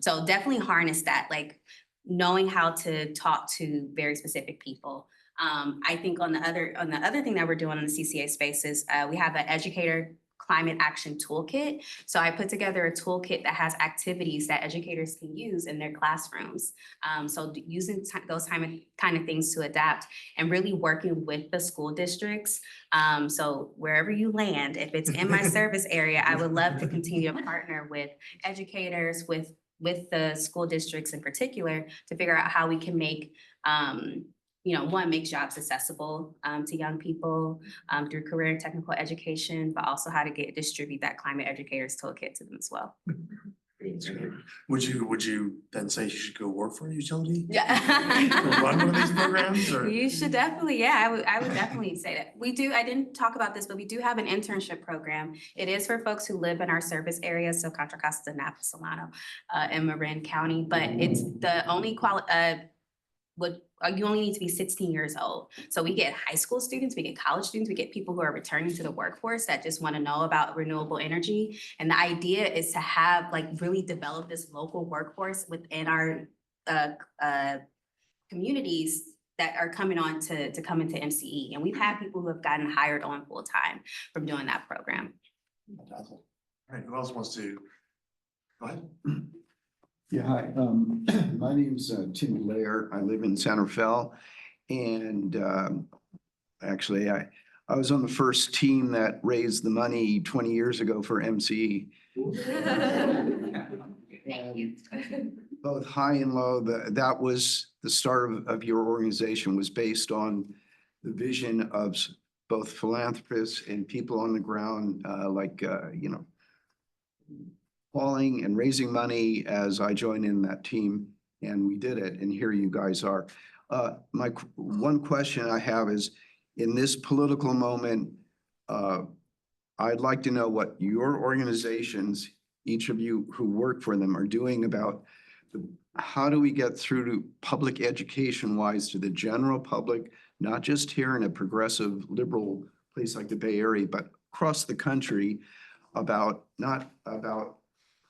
So definitely harness that. Like knowing how to talk to very specific people. I think on the other thing that we're doing in the CCA space is we have an educator climate action toolkit. So I put together a toolkit that has activities that educators can use in their classrooms. So using those kind of things to adapt and really working with the school districts. So wherever you land, if it's in my service area, I would love to continue to partner with educators, with the school districts in particular, to figure out how we can make, one, make jobs accessible to young people through career and technical education, but also how to distribute that climate educators toolkit to them as well. Would you then say you should go work for a utility? Yeah. Run one of these programs or? You should definitely, yeah, I would definitely say that. I didn't talk about this, but we do have an internship program. It is for folks who live in our service areas, so Contra Costa, Napa, Solano, and Marin County, but it's the only you only need to be 16 years old. So we get high school students, we get college students, we get people who are returning to the workforce that just want to know about renewable energy. And the idea is to have really develop this local workforce within our communities that are coming on to come into MCE. And we've had people who have gotten hired on full time from doing that program. All right, who else wants to? Go ahead. Yeah, hi. My name's Tim Lair. I live in Santa Fe. And actually, I was on the first team that raised the money 20 years ago for MCE. Thank you. Both high and low, that was the start of your organization, was based on the vision of both philanthropists and people on the ground, calling and raising money as I joined in that team, and we did it, and here you guys are. My one question I have is, in this political moment, I'd like to know what your organizations, each of you who work for them, are doing about how do we get through to public education wise to the general public, not just here in a progressive liberal place like the Bay Area, but across the country, not about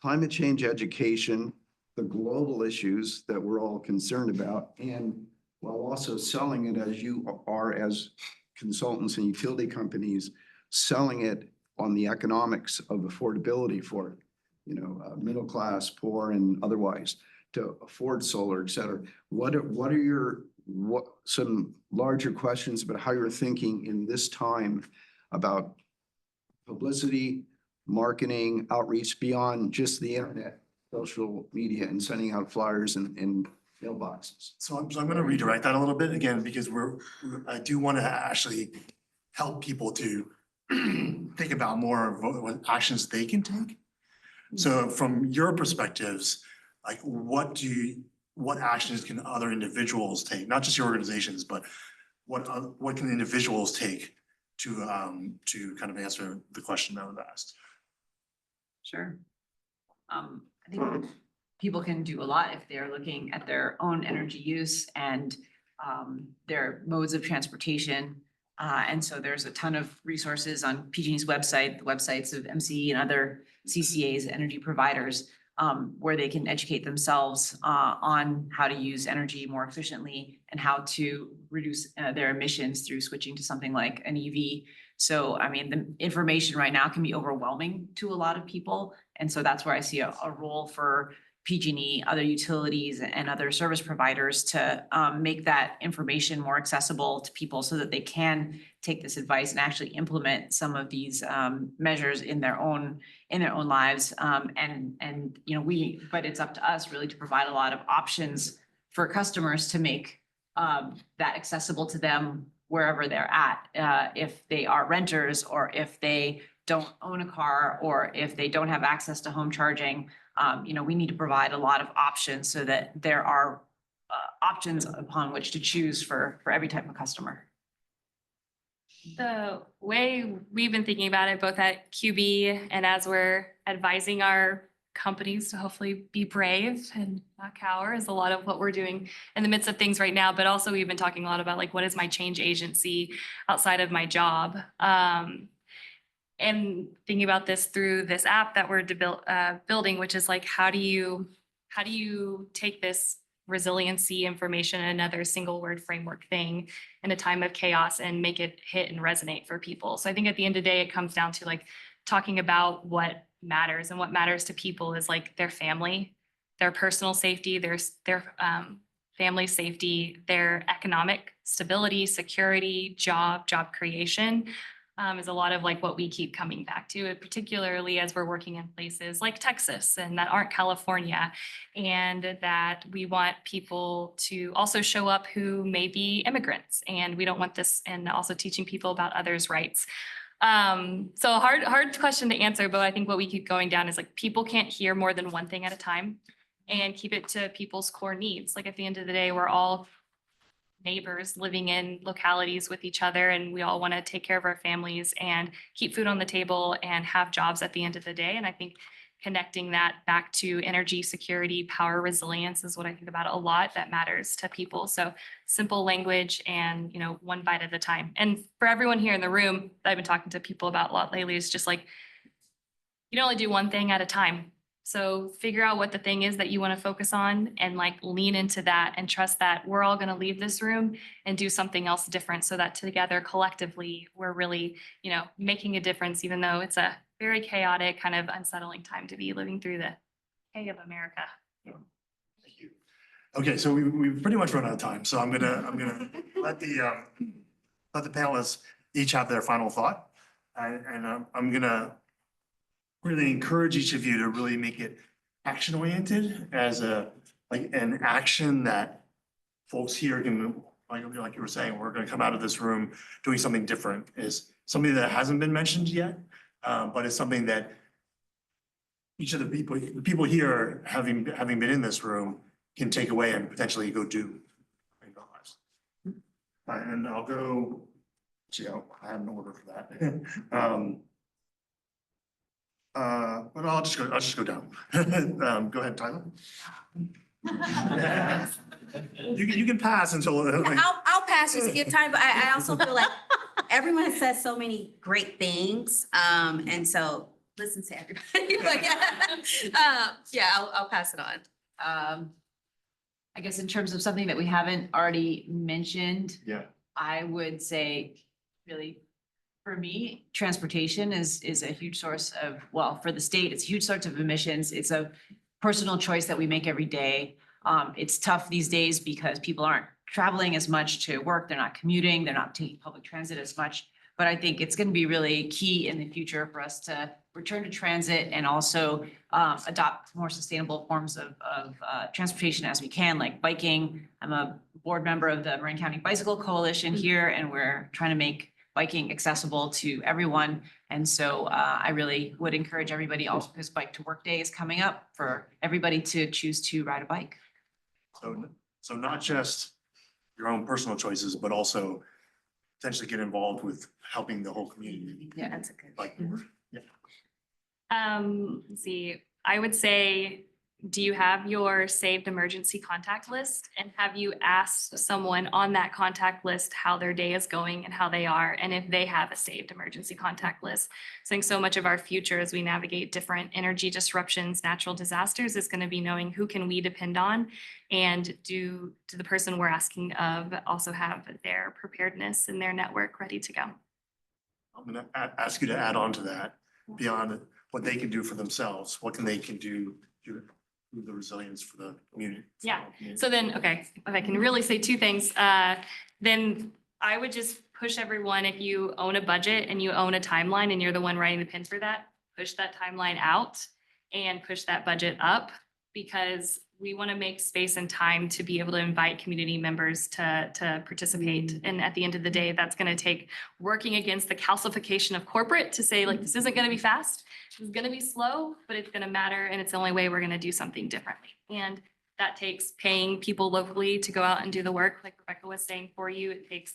climate change education, the global issues that we're all concerned about, and while also selling it as you are as consultants and utility companies, selling it on the economics of affordability for, middle class, poor, and otherwise to afford solar, et cetera. What are some larger questions about how you're thinking in this time about publicity, marketing, outreach beyond just the internet, social media, and sending out flyers and mailboxes? So I'm going to redirect that a little bit again, because I do want to actually help people to think about more of what actions they can take. So from your perspectives, what actions can other individuals take, not just your organizations, but what can individuals take to kind of answer the question that was asked? Sure. I think people can do a lot if they're looking at their own energy use and their modes of transportation. And so there's a ton of resources on PG&E's website, the websites of MCE and other CCAs, energy providers, where they can educate themselves on how to use energy more efficiently and how to reduce their emissions through switching to something like an EV. So, I mean, the information right now can be overwhelming to a lot of people. And so that's where I see a role for PG&E, other utilities, and other service providers to make that information more accessible to people so that they can take this advice and actually implement some of these measures in their own lives. But it's up to us really to provide a lot of options for customers to make that accessible to them wherever they're at. If they are renters, or if they don't own a car, or if they don't have access to home charging, we need to provide a lot of options so that there are options upon which to choose for every type of customer. The way we've been thinking about it, both at QB and as we're advising our companies to hopefully be brave and not cower, is a lot of what we're doing in the midst of things right now. But also we've been talking a lot about what is my change agency outside of my job. And thinking about this through this app that we're building, which is how do you take this resiliency information in another single word framework thing in a time of chaos and make it hit and resonate for people. So I think at the end of the day, it comes down to like talking about what matters, and what matters to people is like their family, their personal safety, their family safety, their economic stability, security, job creation. Is a lot of like what we keep coming back to, particularly as we're working in places like Texas and that aren't California. And that we want people to also show up who may be immigrants, and we don't want this, and also teaching people about others' rights. So hard question to answer, but I think what we keep going down is like people can't hear more than one thing at a time, and keep it to people's core needs. Like at the end of the day, we're all neighbors living in localities with each other, and we all want to take care of our families and keep food on the table and have jobs at the end of the day. And I think connecting that back to energy security, power resilience is what I think about a lot that matters to people. So simple language and, you know, one bite at a time. And for everyone here in the room that I've been talking to people about a lot lately, is just like, you can only do one thing at a time. So figure out what the thing is that you want to focus on, and like lean into that and trust that we're all going to leave this room and do something else different, so that together collectively, we're really, you know, making a difference, even though it's a very chaotic, kind of unsettling time to be living through the K of America. Thank you. Okay, so we've pretty much run out of time, so I'm gonna let the panelists each have their final thought. And I'm gonna really encourage each of you to really make it action oriented, as an action that folks here can, like you were saying, we're gonna come out of this room doing something different, is something that hasn't been mentioned yet, but it's something that each of the people here, having been in this room, can take away and potentially go do in their lives. And I'll go, I have an order for that. But I'll just go down. Go ahead, Tyler. You can pass until. I'll pass just to give time, but I also feel like everyone has said so many great things. And so listen to everybody. Like, I'll pass it on. I guess in terms of something that we haven't already mentioned, Yeah. I would say really, for me, transportation is a huge source of, well, for the state, it's a huge source of emissions. It's a personal choice that we make every day. It's tough these days because people aren't traveling as much to work. They're not commuting. They're not taking public transit as much. But I think it's going to be really key in the future for us to return to transit and also adopt more sustainable forms of transportation as we can, like biking. I'm a board member of the Marin County Bicycle Coalition here, and we're trying to make biking accessible to everyone. And so I really would encourage everybody, also because Bike to Work Day is coming up, for everybody to choose to ride a bike. So not just your own personal choices, but also potentially get involved with helping the whole community. Yeah, that's a good. Like, yeah. Let's see, I would say, do you have your saved emergency contact list? And have you asked someone on that contact list how their day is going and how they are, and if they have a saved emergency contact list? So I think so much of our future as we navigate different energy disruptions, natural disasters, is going to be knowing who can we depend on, and do the person we're asking of also have their preparedness and their network ready to go. I'm gonna ask you to add on to that, beyond what they can do for themselves, what can do to improve the resilience for the community. Yeah. So then, okay, if I can really say two things, then I would just push everyone, if you own a budget and you own a timeline and you're the one writing the pin for that, push that timeline out and push that budget up, because we want to make space and time to be able to invite community members to participate. And at the end of the day, that's going to take working against the calcification of corporate to say, like, this isn't going to be fast. It's going to be slow, but it's going to matter. And it's the only way we're going to do something differently. And that takes paying people locally to go out and do the work, like Rebecca was saying for you. It takes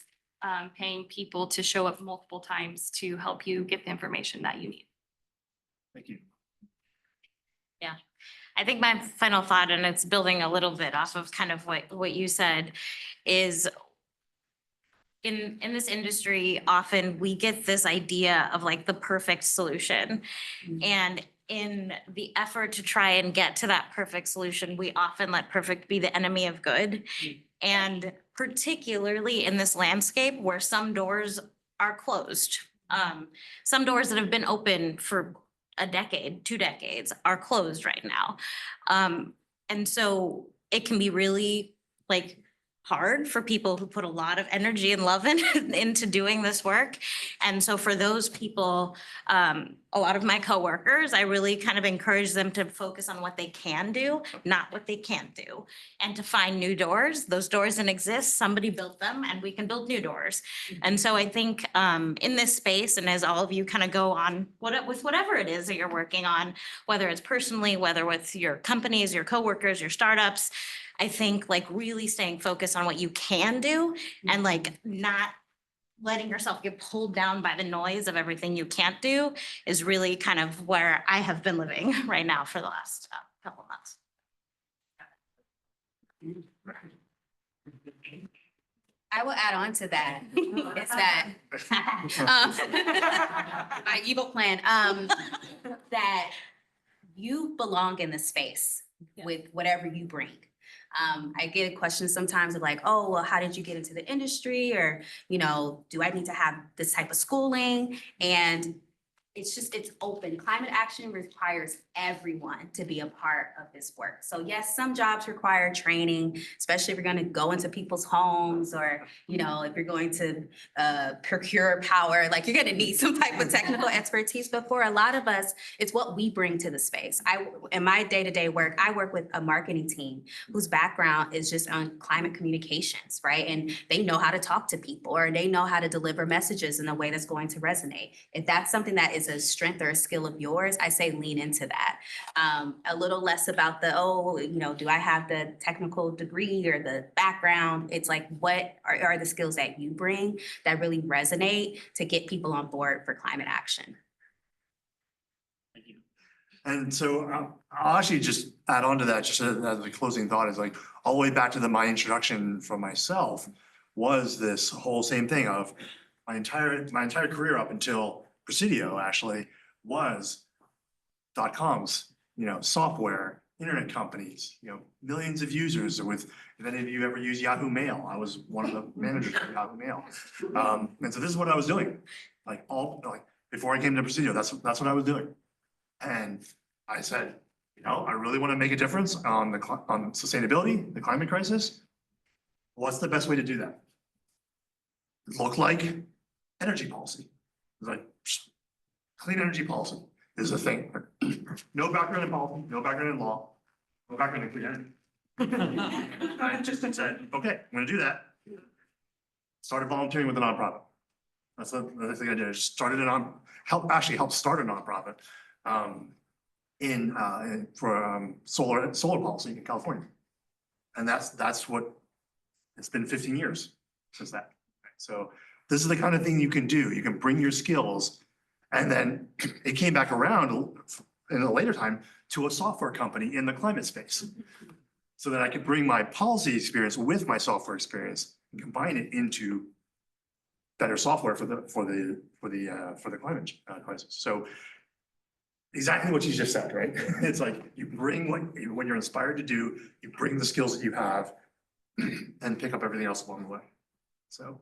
paying people to show up multiple times to help you get the information that you need. Thank you. Yeah, I think my final thought, and it's building a little bit off of kind of what you said, is in this industry, often we get this idea of like the perfect solution. And in the effort to try and get to that perfect solution, we often let perfect be the enemy of good. And particularly in this landscape where some doors are closed. Some doors that have been open for a decade, 2 decades are closed right now. And so it can be really like hard for people who put a lot of energy and love into doing this work. And so for those people, a lot of my coworkers, I really kind of encourage them to focus on what they can do, not what they can't do. And to find new doors. Those doors didn't exist, somebody built them, and we can build new doors. And so I think in this space, and as all of you kind of go on with whatever it is that you're working on, whether it's personally, whether with your companies, your coworkers, your startups, I think like really staying focused on what you can do and like not letting yourself get pulled down by the noise of everything you can't do is really kind of where I have been living right now for the last couple of months. I will add on to that. It's that my evil plan, that you belong in the space with whatever you bring. I get questions sometimes of like, oh, well, how did you get into the industry? Or, do I need to have this type of schooling? And it's open. Climate action requires everyone to be a part of this work. So yes, some jobs require training, especially if you're going to go into people's homes or, if you're going to procure power, like you're going to need some type of technical expertise. But for a lot of us, it's what we bring to the space. In my day-to-day work, I work with a marketing team whose background is just on climate communications, right? And they know how to talk to people or they know how to deliver messages in a way that's going to resonate. If that's something that is a strength or a skill of yours, I say lean into that. A little less about do I have the technical degree or the background? It's like, what are the skills that you bring that really resonate to get people on board for climate action? Thank you. And so I'll actually just add on to that, just as a closing thought is like, all the way back to my introduction for myself was this whole same thing of my entire career up until Presidio actually was .coms, software, internet companies, millions of users with, if any of you ever use Yahoo Mail, I was one of the managers of Yahoo Mail. And so this is what I was doing, before I came to Presidio, that's what I was doing. And I said, I really want to make a difference on sustainability, the climate crisis. What's the best way to do that? Look like energy policy. It's like clean energy policy is a thing. No background in policy, no background in law, no background in clean energy. I just said, okay, I'm gonna do that. Started volunteering with a nonprofit. That's the thing I did. I started helped start a nonprofit for solar policy in California. And that's what, it's been 15 years since that. So this is the kind of thing you can do. You can bring your skills. And then it came back around in a later time to a software company in the climate space. So that I could bring my policy experience with my software experience and combine it into better software for the climate crisis. So exactly what you just said, right? It's like you bring what you're inspired to do, you bring the skills that you have and pick up everything else along the way. So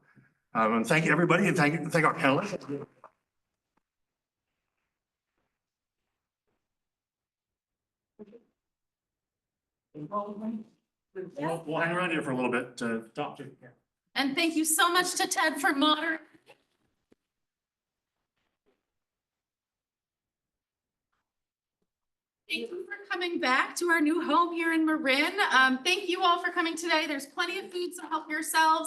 thank you, everybody, and thank our panelists. We'll hang around here for a little bit to talk to you. And thank you so much to Ted for moderating. Thank you for coming back to our new home here in Marin. Thank you all for coming today. There's plenty of food, so help yourselves.